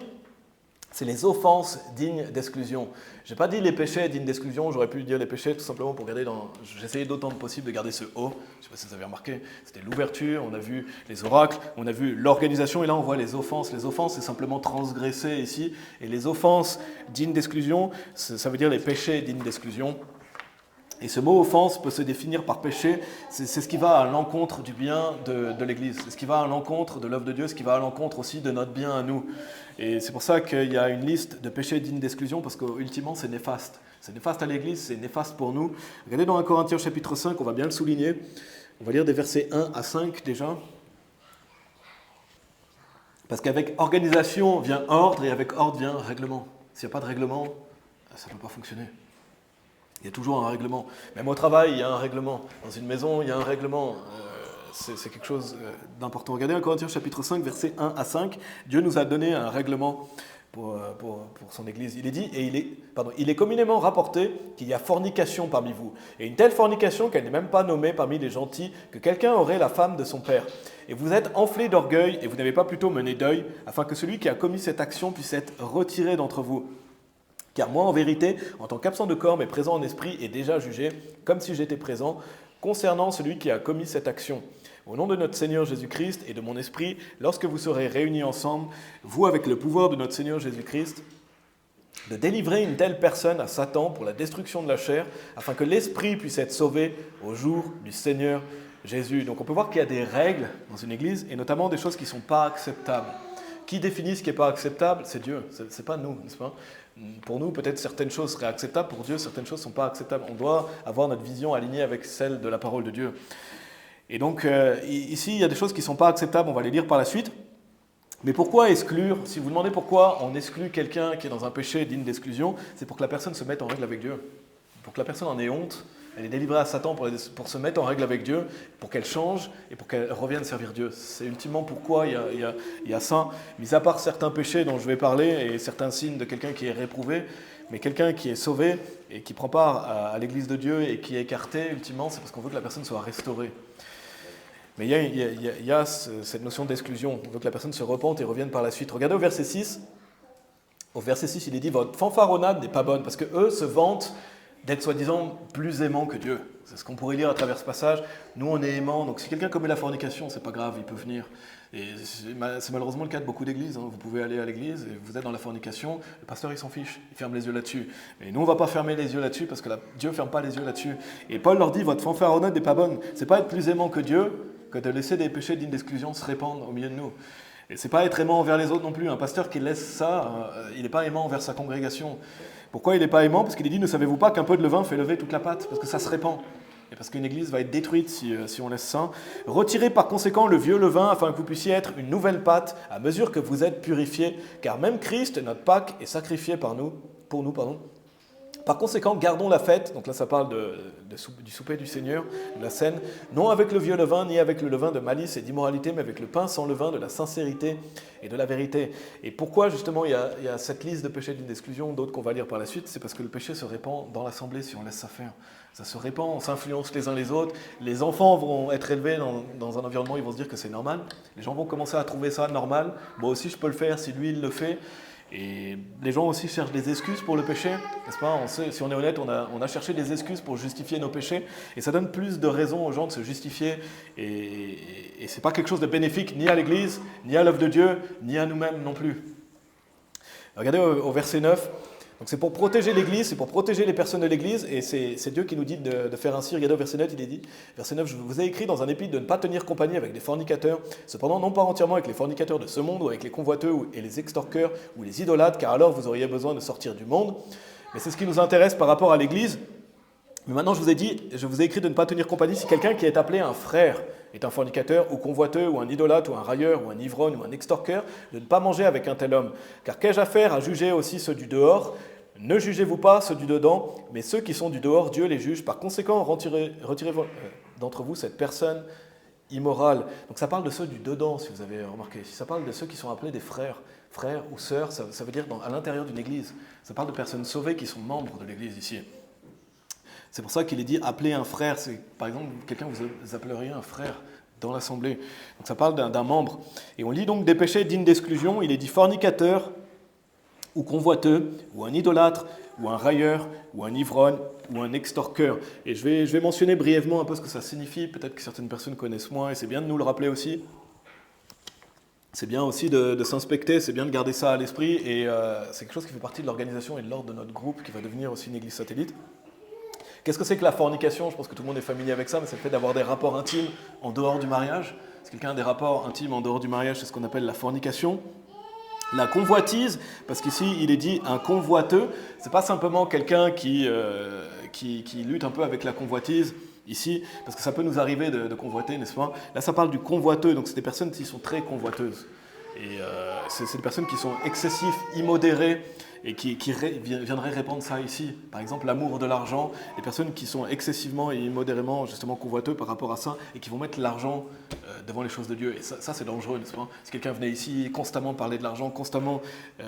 C'est les offenses dignes d'exclusion. Je n'ai pas dit les péchés dignes d'exclusion, j'aurais pu dire les péchés tout simplement pour garder dans... J'essayais d'autant que possible de garder ce « o ». Je ne sais pas si vous avez remarqué. C'était l'ouverture, on a vu les oracles, on a vu l'organisation, et là on voit les offenses. Les offenses, c'est simplement transgresser ici. Et les offenses dignes d'exclusion, ça veut dire les péchés dignes d'exclusion. Et ce mot « offense » peut se définir par péché, c'est ce qui va à l'encontre du bien de l'Église, c'est ce qui va à l'encontre de l'œuvre de Dieu, ce qui va à l'encontre aussi de notre bien à nous. Et c'est pour ça qu'il y a une liste de péchés dignes d'exclusion, parce qu'ultimement c'est néfaste. C'est néfaste à l'Église, c'est néfaste pour nous. Regardez dans 1 Corinthiens chapitre 5, on va bien le souligner. On va lire des versets 1 à 5 déjà. Parce qu'avec organisation vient ordre, et avec ordre vient règlement. S'il n'y a pas de règlement, ça ne peut pas fonctionner. Il y a toujours un règlement. Même au travail, il y a un règlement. Dans une maison, il y a un règlement. C'est quelque chose d'important. Regardez 1 Corinthiens chapitre 5, versets 1 à 5. Dieu nous a donné un règlement pour son Église. Il est dit, il est communément rapporté qu'il y a fornication parmi vous. Et une telle fornication qu'elle n'est même pas nommée parmi les gentils, que quelqu'un aurait la femme de son père. Et vous êtes enflés d'orgueil, et vous n'avez pas plutôt mené deuil, afin que celui qui a commis cette action puisse être retiré d'entre vous. Car moi, en vérité, en tant qu'absent de corps, mais présent en esprit, et déjà jugé, comme si j'étais présent, concernant celui qui a commis cette action. Au nom de notre Seigneur Jésus-Christ et de mon esprit, lorsque vous serez réunis ensemble, vous avec le pouvoir de notre Seigneur Jésus-Christ, de délivrer une telle personne à Satan pour la destruction de la chair, afin que l'esprit puisse être sauvé au jour du Seigneur Jésus. Donc on peut voir qu'il y a des règles dans une église, et notamment des choses qui ne sont pas acceptables. Qui définit ce qui n'est pas acceptable? C'est Dieu, ce n'est pas nous, n'est-ce pas? Pour nous, peut-être certaines choses seraient acceptables, pour Dieu, certaines choses ne sont pas acceptables. On doit avoir notre vision alignée avec celle de la parole de Dieu. Et donc, ici, il y a des choses qui ne sont pas acceptables, on va les lire par la suite. Mais pourquoi exclure? Si vous demandez pourquoi on exclut quelqu'un qui est dans un péché digne d'exclusion, c'est pour que la personne se mette en règle avec Dieu. Pour que la personne en ait honte, elle est délivrée à Satan pour se mettre en règle avec Dieu, pour qu'elle change et pour qu'elle revienne servir Dieu. C'est ultimement pourquoi il y a ça. Mis à part certains péchés dont je vais parler et certains signes de quelqu'un qui est réprouvé, mais quelqu'un qui est sauvé et qui prend part à l'église de Dieu et qui est écarté, ultimement, c'est parce qu'on veut que la personne soit restaurée. Mais il y a cette notion d'exclusion. On veut que la personne se repente et revienne par la suite. Regardez au verset 6. Au verset 6, il est dit « Votre fanfaronnade n'est pas bonne » parce qu'eux se vantent d'être soi-disant plus aimants que Dieu. C'est ce qu'on pourrait lire à travers ce passage. Nous, on est aimants, donc si quelqu'un commet la fornication, c'est pas grave, il peut venir. Et c'est malheureusement le cas de beaucoup d'églises. Vous pouvez aller à l'église et vous êtes dans la fornication, le pasteur il s'en fiche, il ferme les yeux là-dessus. Et nous on ne va pas fermer les yeux là-dessus parce que Dieu ne ferme pas les yeux là-dessus. Et Paul leur dit, votre fanfaronnade n'est pas bonne. C'est pas être plus aimant que Dieu que de laisser des péchés dignes d'exclusion se répandre au milieu de nous. Et c'est pas être aimant envers les autres non plus. Un pasteur qui laisse ça, il n'est pas aimant envers sa congrégation. Pourquoi il n'est pas aimant? Parce qu'il est dit, ne savez-vous pas qu'un peu de levain fait lever toute la pâte? Parce que ça se répand. Et parce qu'une église va être détruite si on laisse ça. Retirez par conséquent le vieux levain afin que vous puissiez être une nouvelle pâte à mesure que vous êtes purifiés, car même Christ, notre Pâque, est sacrifié pour nous. Par conséquent, gardons la fête, donc là ça parle du souper du Seigneur, de la scène, non avec le vieux levain, ni avec le levain de malice et d'immoralité, mais avec le pain sans levain de la sincérité et de la vérité. Et pourquoi justement il y a cette liste de péchés d'exclusion, d'autres qu'on va lire par la suite? C'est parce que le péché se répand dans l'assemblée si on laisse ça faire. Ça se répand, on s'influence les uns les autres, les enfants vont être élevés dans un environnement, ils vont se dire que c'est normal, les gens vont commencer à trouver ça normal, moi aussi je peux le faire si lui il le fait. Et les gens aussi cherchent des excuses pour le péché, n'est-ce pas? On sait, si on est honnête, on a cherché des excuses pour justifier nos péchés, et ça donne plus de raisons aux gens de se justifier, et ce n'est pas quelque chose de bénéfique ni à l'Église, ni à l'œuvre de Dieu, ni à nous-mêmes non plus. Regardez au verset 9, donc c'est pour protéger l'Église, c'est pour protéger les personnes de l'Église, et c'est Dieu qui nous dit de faire ainsi. Regardez au verset 9, il est dit, verset 9, je vous ai écrit dans un épître de ne pas tenir compagnie avec des fornicateurs, cependant non pas entièrement avec les fornicateurs de ce monde, ou avec les convoiteux, et les extorqueurs, ou les idolâtres, car alors vous auriez besoin de sortir du monde. Mais c'est ce qui nous intéresse par rapport à l'Église. Mais maintenant je vous ai écrit de ne pas tenir compagnie si quelqu'un qui est appelé un frère est un fornicateur, ou convoiteux, ou un idolâtre, ou un railleur, ou un ivrogne, ou un extorqueur, de ne pas manger avec un tel homme. Car qu'ai-je à faire à juger aussi ceux du dehors? Ne jugez-vous pas ceux du dedans, mais ceux qui sont du dehors, Dieu les juge. Par conséquent, retirez d'entre vous cette personne immorale. Donc ça parle de ceux du dedans, si vous avez remarqué. Si ça parle de ceux qui sont appelés des frères ou sœurs, ça veut dire à l'intérieur d'une église. Ça parle de personnes sauvées qui sont membres de l'église ici. C'est pour ça qu'il est dit appeler un frère. Par exemple, quelqu'un vous appelleriez un frère dans l'assemblée. Donc ça parle d'un membre. Et on lit donc des péchés dignes d'exclusion. Il est dit fornicateur, ou convoiteux, ou un idolâtre, ou un railleur, ou un ivrogne, ou un extorqueur. Et je vais mentionner brièvement un peu ce que ça signifie. Peut-être que certaines personnes connaissent moins, et c'est bien de nous le rappeler aussi. C'est bien aussi de s'inspecter, c'est bien de garder ça à l'esprit, et c'est quelque chose qui fait partie de l'organisation et de l'ordre de notre groupe, qui va devenir aussi une église satellite. Qu'est-ce que c'est que la fornication? Je pense que tout le monde est familier avec ça, mais c'est le fait d'avoir des rapports intimes en dehors du mariage. Si quelqu'un a des rapports intimes en dehors du mariage, c'est ce qu'on appelle la fornication. La convoitise, parce qu'ici il est dit un convoiteux, c'est pas simplement quelqu'un qui lutte un peu avec la convoitise ici, parce que ça peut nous arriver de convoiter, n'est-ce pas? Là ça parle du convoiteux, donc c'est des personnes qui sont très convoiteuses. Et c'est des personnes qui sont excessives, immodérées, et qui viendraient répandre ça ici. Par exemple, l'amour de l'argent, les personnes qui sont excessivement et immodérément justement convoiteux par rapport à ça, et qui vont mettre l'argent devant les choses de Dieu. Et ça c'est dangereux, n'est-ce pas? Si quelqu'un venait ici constamment parler de l'argent, constamment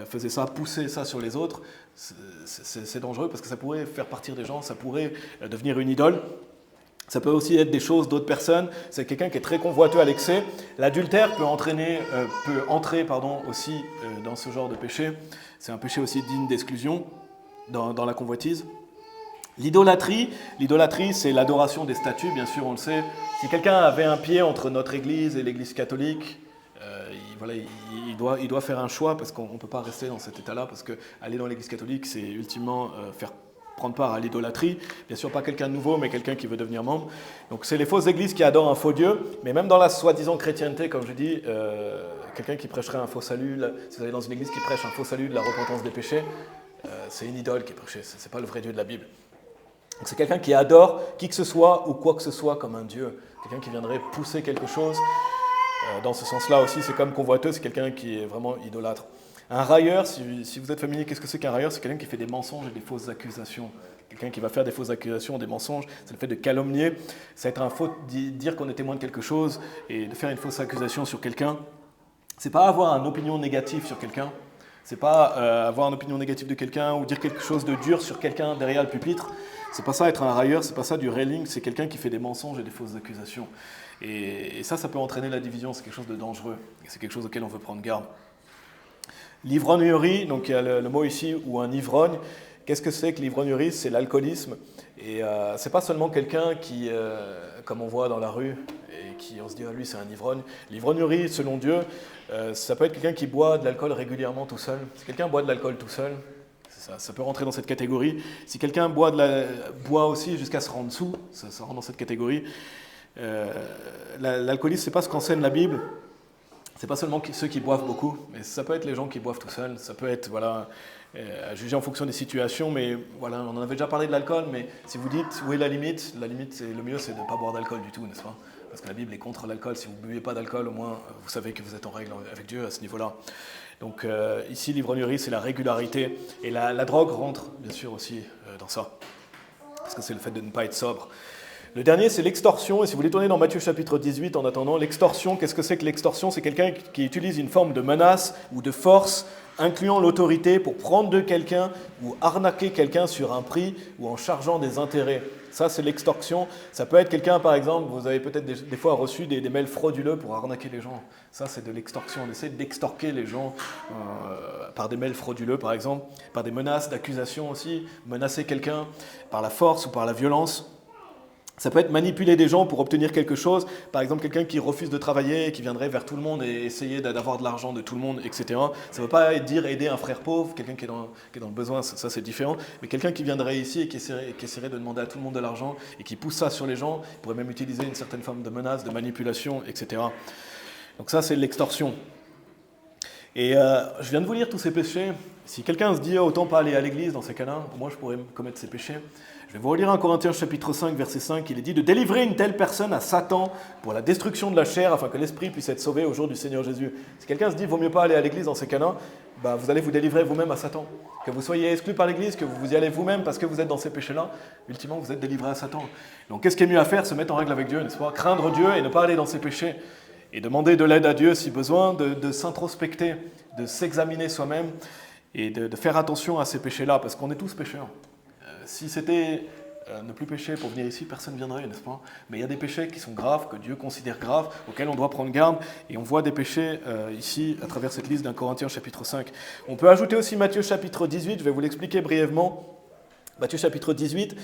faisait ça, poussait ça sur les autres, c'est dangereux parce que ça pourrait faire partir des gens, ça pourrait devenir une idole. Ça peut aussi être des choses d'autres personnes. C'est quelqu'un qui est très convoiteux à l'excès. L'adultère peut entrer aussi dans ce genre de péché. C'est un péché aussi digne d'exclusion dans la convoitise. L'idolâtrie, c'est l'adoration des statues, bien sûr, on le sait. Si quelqu'un avait un pied entre notre Église et l'Église catholique, il doit faire un choix parce qu'on ne peut pas rester dans cet état-là, parce qu'aller dans l'Église catholique, c'est ultimement prendre part à l'idolâtrie. Bien sûr, pas quelqu'un de nouveau, mais quelqu'un qui veut devenir membre. Donc c'est les fausses églises qui adorent un faux Dieu, mais même dans la soi-disant chrétienté, comme je dis, quelqu'un qui prêcherait un faux salut, si vous allez dans une église qui prêche un faux salut de la repentance des péchés, c'est une idole qui est prêchée, ce n'est pas le vrai Dieu de la Bible. Donc c'est quelqu'un qui adore qui que ce soit ou quoi que ce soit comme un Dieu, quelqu'un qui viendrait pousser quelque chose. Dans ce sens-là aussi, c'est comme convoiteux, c'est quelqu'un qui est vraiment idolâtre. Un railleur, si vous êtes familier, qu'est-ce que c'est qu'un railleur? C'est quelqu'un qui fait des mensonges et des fausses accusations. Quelqu'un qui va faire des fausses accusations, des mensonges, c'est le fait de calomnier, c'est être un faux, dire qu'on est témoin de quelque chose et de faire une fausse accusation sur quelqu'un. C'est pas avoir une opinion négative sur quelqu'un, c'est pas avoir une opinion négative de quelqu'un ou dire quelque chose de dur sur quelqu'un derrière le pupitre. C'est pas ça être un railleur, c'est pas ça du railing, c'est quelqu'un qui fait des mensonges et des fausses accusations. Et ça peut entraîner la division, c'est quelque chose de dangereux, et c'est quelque chose auquel on veut prendre garde. L'ivrognerie, donc il y a le mot ici, ou un ivrogne, Qu'est-ce que c'est que l'ivrognerie? C'est l'alcoolisme. Et c'est pas seulement quelqu'un qui, comme on voit dans la rue, et qui on se dit ah, lui c'est un ivrogne. L'ivrognerie, selon Dieu, ça peut être quelqu'un qui boit de l'alcool régulièrement tout seul. Si quelqu'un boit de l'alcool tout seul, ça peut rentrer dans cette catégorie. Si quelqu'un boit aussi jusqu'à se rendre sous, ça rentre dans cette catégorie. L'alcoolisme, c'est pas ce qu'enseigne la Bible. C'est pas seulement ceux qui boivent beaucoup, mais ça peut être les gens qui boivent tout seuls. Ça peut être à juger en fonction des situations. Mais voilà, on en avait déjà parlé de l'alcool. Mais si vous dites où est la limite, le mieux c'est de ne pas boire d'alcool du tout, n'est-ce pas? Parce que la Bible est contre l'alcool. Si vous ne buvez pas d'alcool, au moins vous savez que vous êtes en règle avec Dieu à ce niveau-là. Donc ici, l'ivrognerie, c'est la régularité. Et la drogue rentre, bien sûr, aussi dans ça. Parce que c'est le fait de ne pas être sobre. Le dernier, c'est l'extorsion. Et si vous voulez tourner dans Matthieu chapitre 18, en attendant, l'extorsion, qu'est-ce que c'est que l'extorsion? C'est quelqu'un qui utilise une forme de menace ou de force, incluant l'autorité, pour prendre de quelqu'un ou arnaquer quelqu'un sur un prix ou en chargeant des intérêts. Ça, c'est l'extorsion. Ça peut être quelqu'un, par exemple, vous avez peut-être des fois reçu des mails frauduleux pour arnaquer les gens. Ça, c'est de l'extorsion. On essaie d'extorquer les gens par des mails frauduleux, par exemple, par des menaces, d'accusations aussi, menacer quelqu'un par la force ou par la violence. Ça peut être manipuler des gens pour obtenir quelque chose. Par exemple, quelqu'un qui refuse de travailler, qui viendrait vers tout le monde et essayer d'avoir de l'argent de tout le monde, etc. Ça ne veut pas dire aider un frère pauvre, quelqu'un qui est dans le besoin, ça c'est différent. Mais quelqu'un qui viendrait ici et qui essaierait de demander à tout le monde de l'argent et qui pousse ça sur les gens, pourrait même utiliser une certaine forme de menace, de manipulation, etc. Donc ça, c'est l'extorsion. Et je viens de vous lire tous ces péchés. Si quelqu'un se dit autant pas aller à l'église dans ces cas-là, moi je pourrais commettre ces péchés. Je vais vous relire 1 Corinthiens chapitre 5, verset 5, il est dit de délivrer une telle personne à Satan pour la destruction de la chair, afin que l'esprit puisse être sauvé au jour du Seigneur Jésus. Si quelqu'un se dit vaut mieux pas aller à l'église dans ces cas-là, vous allez vous délivrer vous-même à Satan. Que vous soyez exclu par l'église, que vous y allez vous-même parce que vous êtes dans ces péchés-là, ultimement vous êtes délivré à Satan. Donc qu'est-ce qui est mieux à faire? Se mettre en règle avec Dieu, n'est-ce pas? Craindre Dieu et ne pas aller dans ces péchés. Et demander de l'aide à Dieu si besoin, de s'introspecter, de s'examiner soi-même et de faire attention à ces péchés-là, parce qu'on est tous pécheurs. Si c'était ne plus pécher pour venir ici, personne ne viendrait, n'est-ce pas? Mais il y a des péchés qui sont graves, que Dieu considère graves, auxquels on doit prendre garde, et on voit des péchés ici, à travers cette liste d'un Corinthiens chapitre 5. On peut ajouter aussi Matthieu chapitre 18, je vais vous l'expliquer brièvement. Matthieu chapitre 18,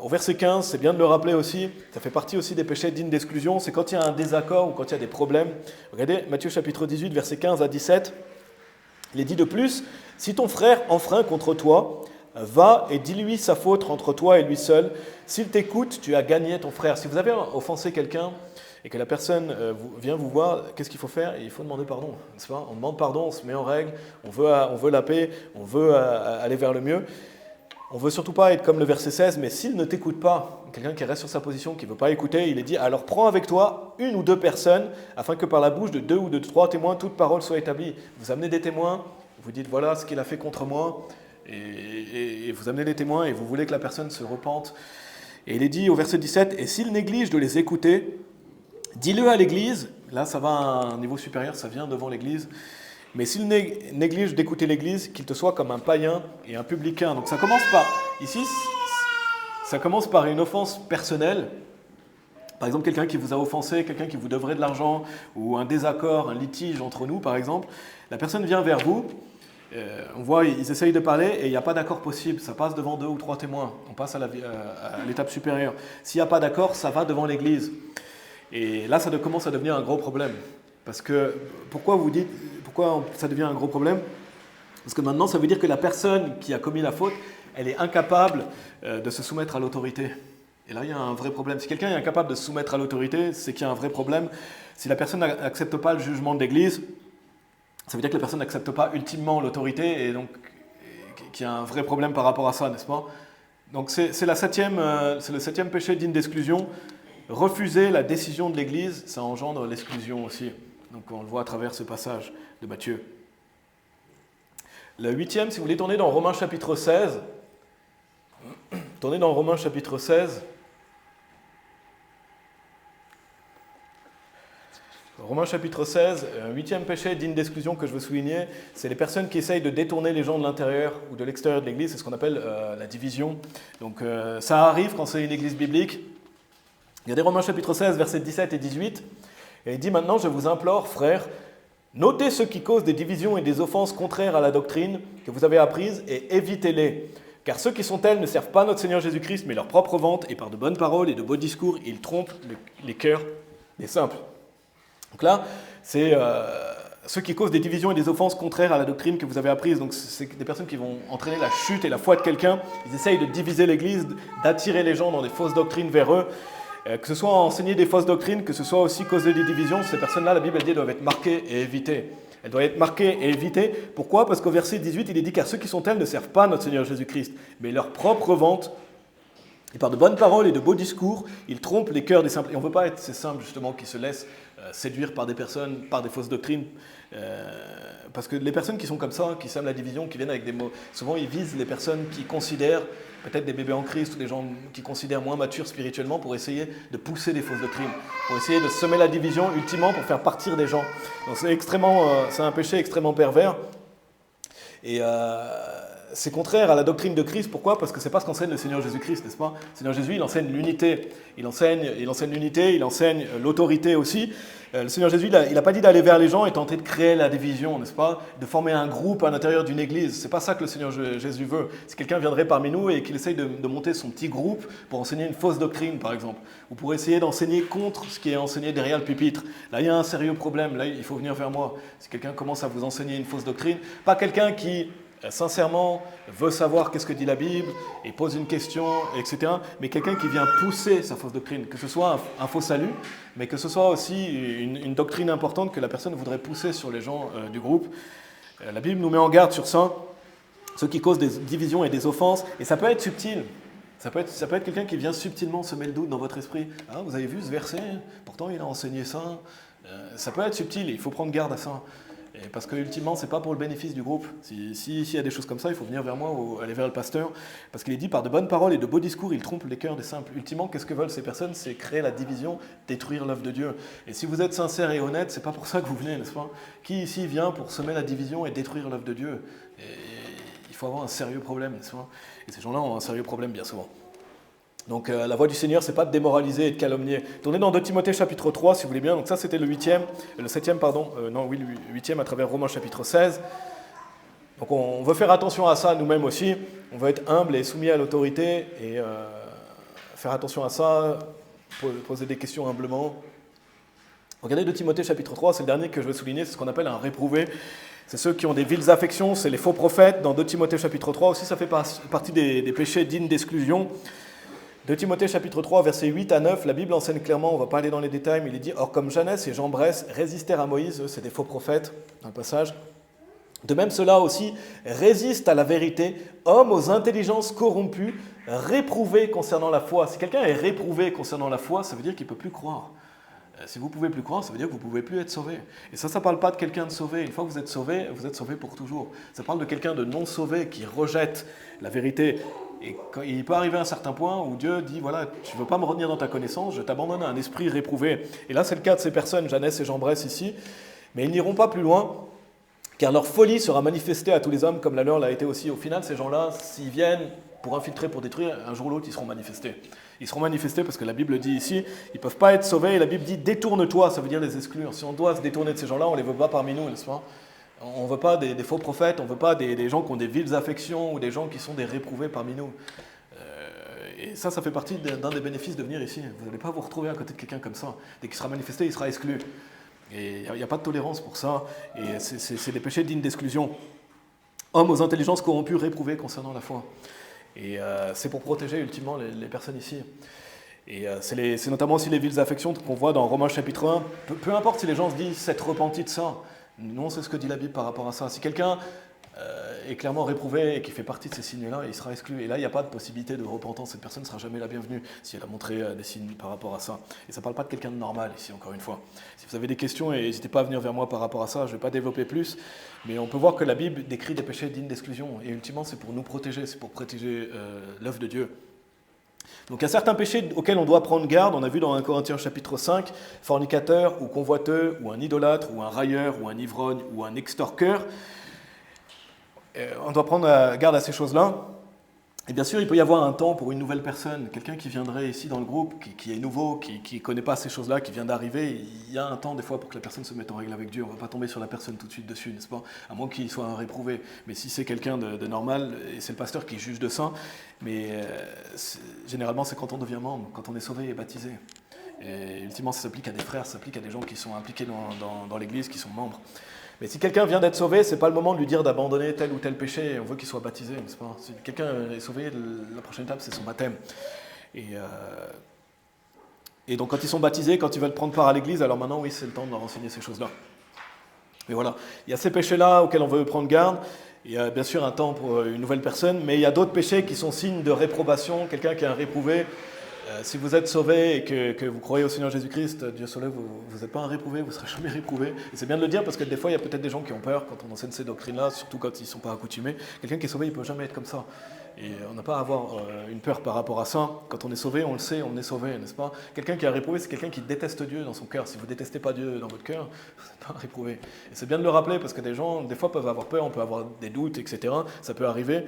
au verset 15, c'est bien de le rappeler aussi, ça fait partie aussi des péchés dignes d'exclusion, c'est quand il y a un désaccord ou quand il y a des problèmes. Regardez, Matthieu chapitre 18, verset 15 à 17, il est dit de plus, si ton frère enfreint contre toi, va et dis-lui sa faute entre toi et lui seul. S'il t'écoute, tu as gagné ton frère. Si vous avez offensé quelqu'un et que la personne vient vous voir, qu'est-ce qu'il faut faire? Il faut demander pardon, n'est-ce pas? On demande pardon, on se met en règle, on veut la paix, on veut aller vers le mieux. On ne veut surtout pas être comme le verset 16, mais s'il ne t'écoute pas, quelqu'un qui reste sur sa position, qui ne veut pas écouter, il est dit, alors prends avec toi une ou deux personnes, afin que par la bouche de 2 ou de 3 témoins, toute parole soit établie. Vous amenez des témoins, vous dites, voilà ce qu'il a fait contre moi, et vous amenez des témoins, et vous voulez que la personne se repente. Et il est dit au verset 17, et s'il néglige de les écouter, dis-le à l'église, là ça va à un niveau supérieur, ça vient devant l'église, mais s'il néglige d'écouter l'Église, qu'il te soit comme un païen et un publicain. Donc ça commence par une offense personnelle. Par exemple, quelqu'un qui vous a offensé, quelqu'un qui vous devrait de l'argent, ou un désaccord, un litige entre nous, par exemple. La personne vient vers vous, on voit, ils essayent de parler, et il n'y a pas d'accord possible. Ça passe devant 2 ou 3 témoins. On passe à l'étape supérieure. S'il n'y a pas d'accord, ça va devant l'Église. Et là, ça commence à devenir un gros problème. Parce que, pourquoi ça devient un gros problème? Parce que maintenant, ça veut dire que la personne qui a commis la faute, elle est incapable de se soumettre à l'autorité. Et là, il y a un vrai problème. Si quelqu'un est incapable de se soumettre à l'autorité, c'est qu'il y a un vrai problème. Si la personne n'accepte pas le jugement de l'Église, ça veut dire que la personne n'accepte pas ultimement l'autorité et donc qu'il y a un vrai problème par rapport à ça, n'est-ce pas? Donc c'est le 7e péché digne d'exclusion. Refuser la décision de l'Église, ça engendre l'exclusion aussi. Donc on le voit à travers ce passage de Matthieu. Le 8e, si vous voulez tourner dans Romains chapitre 16, tournez dans Romains chapitre 16. Romains chapitre 16, 8e péché digne d'exclusion que je veux souligner, c'est les personnes qui essayent de détourner les gens de l'intérieur ou de l'extérieur de l'Église, c'est ce qu'on appelle la division. Donc ça arrive quand c'est une Église biblique. Regardez Romains chapitre 16, versets 17 et 18. Et il dit maintenant, je vous implore, frères, notez ce qui cause des divisions et des offenses contraires à la doctrine que vous avez apprises et évitez-les. Car ceux qui sont tels ne servent pas notre Seigneur Jésus-Christ, mais leur propre vente, et par de bonnes paroles et de beaux discours, ils trompent les cœurs des simples. Donc là, c'est ceux qui causent des divisions et des offenses contraires à la doctrine que vous avez apprise. Donc c'est des personnes qui vont entraîner la chute et la foi de quelqu'un. Ils essayent de diviser l'Église, d'attirer les gens dans des fausses doctrines vers eux. Que ce soit enseigner des fausses doctrines, que ce soit aussi causer des divisions, ces personnes-là, la Bible elle dit, doivent être marquées et évitées. Elles doivent être marquées et évitées. Pourquoi ? Parce qu'au verset 18, il est dit « Car ceux qui sont tels ne servent pas notre Seigneur Jésus-Christ, mais leur propre vente, et par de bonnes paroles et de beaux discours, ils trompent les cœurs des simples. » Et on ne veut pas être ces simples, justement, qui se laissent séduire par des personnes, par des fausses doctrines. Parce que les personnes qui sont comme ça, qui sèment la division, qui viennent avec des mots, souvent ils visent les personnes qui considèrent, peut-être des bébés en Christ ou des gens qui considèrent moins matures spirituellement pour essayer de pousser des fausses doctrines, pour essayer de semer la division ultimement pour faire partir des gens. Donc c'est un péché extrêmement pervers et c'est contraire à la doctrine de Christ. Pourquoi ? Parce que c'est pas ce qu'enseigne le Seigneur Jésus-Christ, n'est-ce pas ? Le Seigneur Jésus, il enseigne l'unité, il enseigne l'unité, il enseigne l'autorité aussi. Le Seigneur Jésus, il n'a pas dit d'aller vers les gens et tenter de créer la division, n'est-ce pas ? De former un groupe à l'intérieur d'une église. C'est pas ça que le Seigneur Jésus veut. Si quelqu'un viendrait parmi nous et qu'il essaye de monter son petit groupe pour enseigner une fausse doctrine, par exemple, ou pour essayer d'enseigner contre ce qui est enseigné derrière le pupitre, là, il y a un sérieux problème. Là, il faut venir vers moi. Si quelqu'un commence à vous enseigner une fausse doctrine, pas quelqu'un qui sincèrement veut savoir qu'est-ce que dit la Bible et pose une question, etc. Mais quelqu'un qui vient pousser sa fausse doctrine, que ce soit un faux salut, mais que ce soit aussi une doctrine importante que la personne voudrait pousser sur les gens du groupe. La Bible nous met en garde sur ça, ceux qui causent des divisions et des offenses, et ça peut être subtil. Ça peut être quelqu'un qui vient subtilement semer le doute dans votre esprit. Ah, vous avez vu ce verset ? Pourtant, il a enseigné ça. Ça peut être subtil et il faut prendre garde à ça. Et parce que ultimement, c'est pas pour le bénéfice du groupe. S'il y a des choses comme ça, il faut venir vers moi ou aller vers le pasteur. Parce qu'il est dit, par de bonnes paroles et de beaux discours, il trompe les cœurs des simples. Ultimement, qu'est-ce que veulent ces personnes ? C'est créer la division, détruire l'œuvre de Dieu. Et si vous êtes sincère et honnête, c'est pas pour ça que vous venez, n'est-ce pas ? Qui ici vient pour semer la division et détruire l'œuvre de Dieu ? Et il faut avoir un sérieux problème, n'est-ce pas ? Et ces gens-là ont un sérieux problème bien souvent. Donc la voie du Seigneur, c'est pas de démoraliser et de calomnier. Tournez dans 2 Timothée chapitre 3, si vous voulez bien. Donc ça, c'était le 8e à travers Romains chapitre 16. Donc on veut faire attention à ça nous-mêmes aussi. On veut être humble et soumis à l'autorité et faire attention à ça, poser des questions humblement. Regardez 2 Timothée chapitre 3, c'est le dernier que je vais souligner, c'est ce qu'on appelle un réprouvé. C'est ceux qui ont des viles affections, c'est les faux prophètes. Dans 2 Timothée chapitre 3 aussi, ça fait partie des péchés dignes d'exclusion. 2 Timothée chapitre 3, versets 8 à 9, la Bible enseigne clairement, on ne va pas aller dans les détails, mais il est dit « Or comme Jannes et Jambres résistèrent à Moïse », eux c'est des faux prophètes, dans le passage, de même ceux-là aussi résistent à la vérité, hommes aux intelligences corrompues, réprouvés concernant la foi. Si quelqu'un est réprouvé concernant la foi, ça veut dire qu'il ne peut plus croire. Si vous ne pouvez plus croire, ça veut dire que vous ne pouvez plus être sauvé. Et ça ne parle pas de quelqu'un de sauvé. Une fois que vous êtes sauvé pour toujours. Ça parle de quelqu'un de non sauvé qui rejette la vérité. Et quand il peut arriver à un certain point où Dieu dit, voilà, tu ne veux pas me retenir dans ta connaissance, je t'abandonne à un esprit réprouvé. Et là, c'est le cas de ces personnes, Jannes et Jambres ici. Mais ils n'iront pas plus loin, car leur folie sera manifestée à tous les hommes, comme la leur l'a été aussi. Au final, ces gens-là, s'ils viennent pour infiltrer, pour détruire, un jour ou l'autre, ils seront manifestés. Ils seront manifestés parce que la Bible dit ici, ils ne peuvent pas être sauvés, et la Bible dit, détourne-toi, ça veut dire les exclure. Si on doit se détourner de ces gens-là, on ne les veut pas parmi nous, n'est-ce pas ? On ne veut pas des faux prophètes, on ne veut pas des gens qui ont des viles affections ou des gens qui sont des réprouvés parmi nous. Et ça fait partie d'un des bénéfices de venir ici. Vous n'allez pas vous retrouver à côté de quelqu'un comme ça. Dès qu'il sera manifesté, il sera exclu. Et il n'y a pas de tolérance pour ça. Et c'est des péchés dignes d'exclusion. Hommes aux intelligences corrompues, réprouvés concernant la foi. Et c'est pour protéger ultimement les personnes ici. Et c'est notamment aussi les viles affections qu'on voit dans Romains chapitre 1. Peu importe si les gens se disent « s'être repenti de ça », nous on sait ce que dit la Bible par rapport à ça. Si quelqu'un est clairement réprouvé et qui fait partie de ces signes-là, il sera exclu. Et là, il n'y a pas de possibilité de repentance. Cette personne ne sera jamais la bienvenue si elle a montré des signes par rapport à ça. Et ça ne parle pas de quelqu'un de normal ici, encore une fois. Si vous avez des questions, n'hésitez pas à venir vers moi par rapport à ça. Je ne vais pas développer plus. Mais on peut voir que la Bible décrit des péchés dignes d'exclusion. Et ultimement, c'est pour nous protéger. C'est pour protéger l'œuvre de Dieu. Donc il y a certains péchés auxquels on doit prendre garde. On a vu dans 1 Corinthiens chapitre 5, fornicateur ou convoiteux, ou un idolâtre, ou un railleur, ou un ivrogne, ou un extorqueur. On doit prendre garde à ces choses-là. Et bien sûr, il peut y avoir un temps pour une nouvelle personne, quelqu'un qui viendrait ici dans le groupe, qui est nouveau, qui ne connaît pas ces choses-là, qui vient d'arriver. Il y a un temps des fois pour que la personne se mette en règle avec Dieu. On ne va pas tomber sur la personne tout de suite dessus, n'est-ce pas? À moins qu'il soit un réprouvé. Mais si c'est quelqu'un de normal, et c'est le pasteur qui juge de ça, mais généralement c'est quand on devient membre, quand on est sauvé et baptisé. Et ultimement, ça s'applique à des frères, ça s'applique à des gens qui sont impliqués dans l'Église, qui sont membres. Mais si quelqu'un vient d'être sauvé, ce n'est pas le moment de lui dire d'abandonner tel ou tel péché, on veut qu'il soit baptisé, n'est-ce pas? Si quelqu'un est sauvé, la prochaine étape, c'est son baptême. Et donc quand ils sont baptisés, quand ils veulent prendre part à l'église, alors maintenant, oui, c'est le temps de leur enseigner ces choses-là. Mais voilà, il y a ces péchés-là auxquels on veut prendre garde. Il y a bien sûr un temps pour une nouvelle personne, mais il y a d'autres péchés qui sont signes de réprobation. Quelqu'un qui est un réprouvé, si vous êtes sauvé et que vous croyez au Seigneur Jésus-Christ, Dieu soit loué, vous n'êtes pas un réprouvé, vous ne serez jamais réprouvé. Et c'est bien de le dire parce que des fois, il y a peut-être des gens qui ont peur quand on enseigne ces doctrines-là, surtout quand ils ne sont pas accoutumés. Quelqu'un qui est sauvé, il ne peut jamais être comme ça. Et on n'a pas à avoir une peur par rapport à ça. Quand on est sauvé, on le sait, on est sauvé, n'est-ce pas? Quelqu'un qui est un réprouvé, c'est quelqu'un qui déteste Dieu dans son cœur. Si vous ne détestez pas Dieu dans votre cœur, vous n'êtes pas un réprouvé. Et c'est bien de le rappeler parce que des gens, des fois, peuvent avoir peur, on peut avoir des doutes, etc. Ça peut arriver.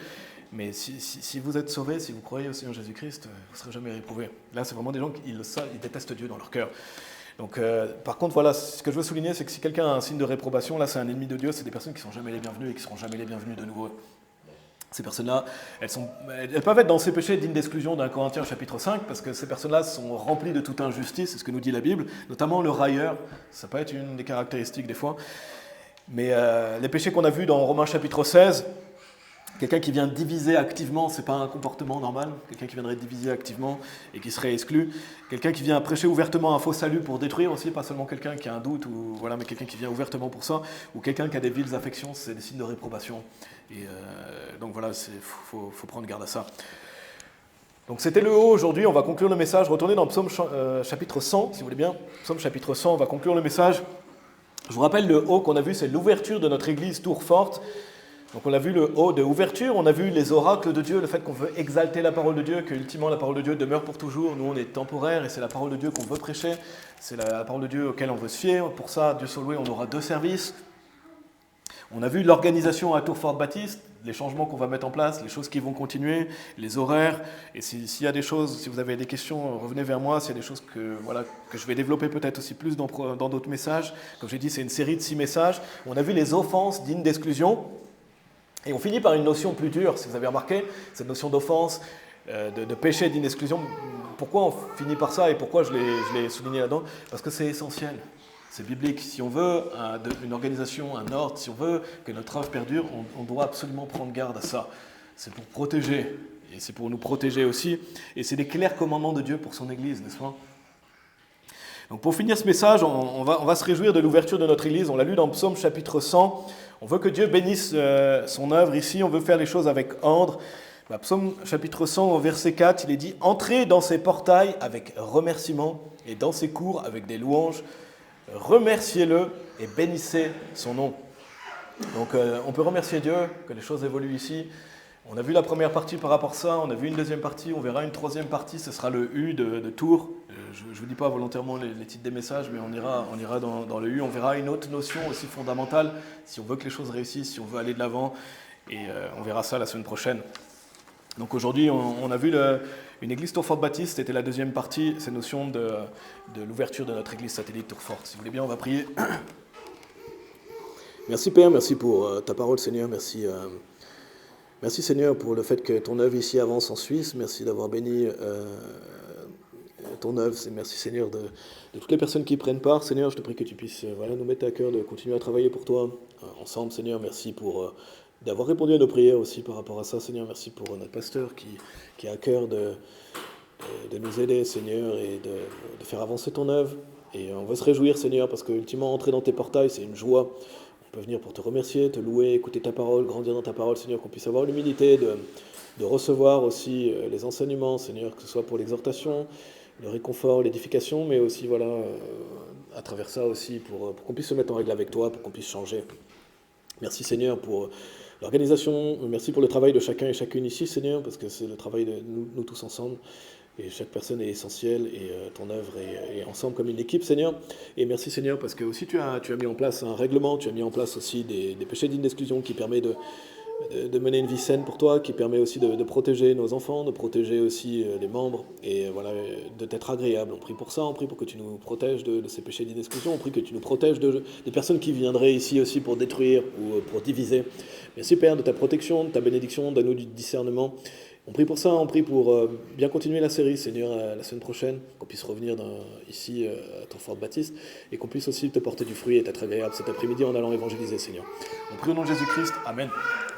Mais si vous êtes sauvé, si vous croyez au Seigneur Jésus-Christ, vous ne serez jamais réprouvé. Là, c'est vraiment des gens qui le savent, ils détestent Dieu dans leur cœur. Donc, par contre, voilà, ce que je veux souligner, c'est que si quelqu'un a un signe de réprobation, là, c'est un ennemi de Dieu, c'est des personnes qui ne sont jamais les bienvenues et qui ne seront jamais les bienvenues de nouveau. Ces personnes-là, elles peuvent être dans ces péchés dignes d'exclusion d'un Corinthiens chapitre 5, parce que ces personnes-là sont remplies de toute injustice, c'est ce que nous dit la Bible, notamment le railleur, ça peut être une des caractéristiques des fois. Mais les péchés qu'on a vus dans Romains chapitre 16, quelqu'un qui vient diviser activement, ce n'est pas un comportement normal. Quelqu'un qui viendrait diviser activement et qui serait exclu. Quelqu'un qui vient prêcher ouvertement un faux salut pour détruire aussi, pas seulement quelqu'un qui a un doute, ou, voilà, mais quelqu'un qui vient ouvertement pour ça. Ou quelqu'un qui a des viles affections, c'est des signes de réprobation. Et donc voilà, il faut prendre garde à ça. Donc c'était le haut aujourd'hui, on va conclure le message. Retournez dans Psaume chapitre 100, si vous voulez bien. Psaume chapitre 100, on va conclure le message. Je vous rappelle, le haut qu'on a vu, c'est l'ouverture de notre église Tour Forte. Donc on a vu le haut de ouverture, on a vu les oracles de Dieu, le fait qu'on veut exalter la parole de Dieu, que ultimement la parole de Dieu demeure pour toujours. Nous on est temporaire et c'est la parole de Dieu qu'on veut prêcher, c'est la parole de Dieu auquel on veut se fier. Pour ça, Dieu soit loué, on aura 2 services. On a vu l'organisation à Tour Forte Baptiste, les changements qu'on va mettre en place, les choses qui vont continuer, les horaires. Et s'il y a des choses, si vous avez des questions, revenez vers moi. S'il y a des choses que je vais développer peut-être aussi plus dans d'autres messages. Comme j'ai dit, c'est une série de 6 messages. On a vu les offenses dignes d'exclusion. Et on finit par une notion plus dure, si vous avez remarqué, cette notion d'offense, de péché, d'inexclusion. Pourquoi on finit par ça et pourquoi je l'ai souligné là-dedans? Parce que c'est essentiel, c'est biblique. Si on veut une organisation, un ordre, si on veut que notre œuvre perdure, on doit absolument prendre garde à ça. C'est pour protéger, et c'est pour nous protéger aussi. Et c'est des clairs commandements de Dieu pour son Église, n'est-ce pas? Donc pour finir ce message, on va se réjouir de l'ouverture de notre Église. On l'a lu dans Psaume chapitre 100. On veut que Dieu bénisse son œuvre ici, on veut faire les choses avec ordre. Psaume chapitre 100 au verset 4, il est dit « Entrez dans ses portails avec remerciement et dans ses cours avec des louanges. Remerciez-le et bénissez son nom. » Donc on peut remercier Dieu que les choses évoluent ici. On a vu la première partie par rapport à ça, on a vu une deuxième partie, on verra une troisième partie, ce sera le U de Tours. Je ne vous dis pas volontairement les titres des messages, mais on ira dans le U, on verra une autre notion aussi fondamentale, si on veut que les choses réussissent, si on veut aller de l'avant, et on verra ça la semaine prochaine. Donc aujourd'hui, on a vu une église Tour Forte Baptiste, c'était la deuxième partie, cette notion de l'ouverture de notre église satellite Tour Forte. Si vous voulez bien, on va prier. Merci Père, merci pour ta parole Seigneur, merci Seigneur pour le fait que ton œuvre ici avance en Suisse, merci d'avoir béni ton œuvre, merci Seigneur de toutes les personnes qui y prennent part. Seigneur, je te prie que tu puisses nous mettre à cœur de continuer à travailler pour toi ensemble Seigneur, merci pour d'avoir répondu à nos prières aussi par rapport à ça Seigneur, merci pour notre pasteur qui a à cœur de nous aider Seigneur et de faire avancer ton œuvre. Et on va se réjouir Seigneur parce que ultimement entrer dans tes portails c'est une joie. On peut venir pour te remercier, te louer, écouter ta parole, grandir dans ta parole, Seigneur, qu'on puisse avoir l'humilité de recevoir aussi les enseignements, Seigneur, que ce soit pour l'exhortation, le réconfort, l'édification, mais aussi, à travers ça aussi, pour qu'on puisse se mettre en règle avec toi, pour qu'on puisse changer. Merci, Seigneur, pour l'organisation, merci pour le travail de chacun et chacune ici, Seigneur, parce que c'est le travail de nous tous ensemble. Et chaque personne est essentielle et ton œuvre est ensemble comme une équipe, Seigneur. Et merci, Seigneur, parce que aussi tu as mis en place un règlement, tu as mis en place aussi des péchés d'inexclusion qui permet de mener une vie saine pour toi, qui permet aussi de protéger nos enfants, de protéger aussi les membres, et voilà, de t'être agréable. On prie pour ça, on prie pour que tu nous protèges de ces péchés d'inexclusion, on prie que tu nous protèges des personnes qui viendraient ici aussi pour détruire ou pour diviser. Merci Père de ta protection, de ta bénédiction, donne-nous du discernement. On prie pour ça, on prie pour bien continuer la série, Seigneur, la semaine prochaine, qu'on puisse revenir ici à ton Fort Baptiste, et qu'on puisse aussi te porter du fruit et être agréable cet après-midi en allant évangéliser, Seigneur. On prie au nom de Jésus-Christ. Amen.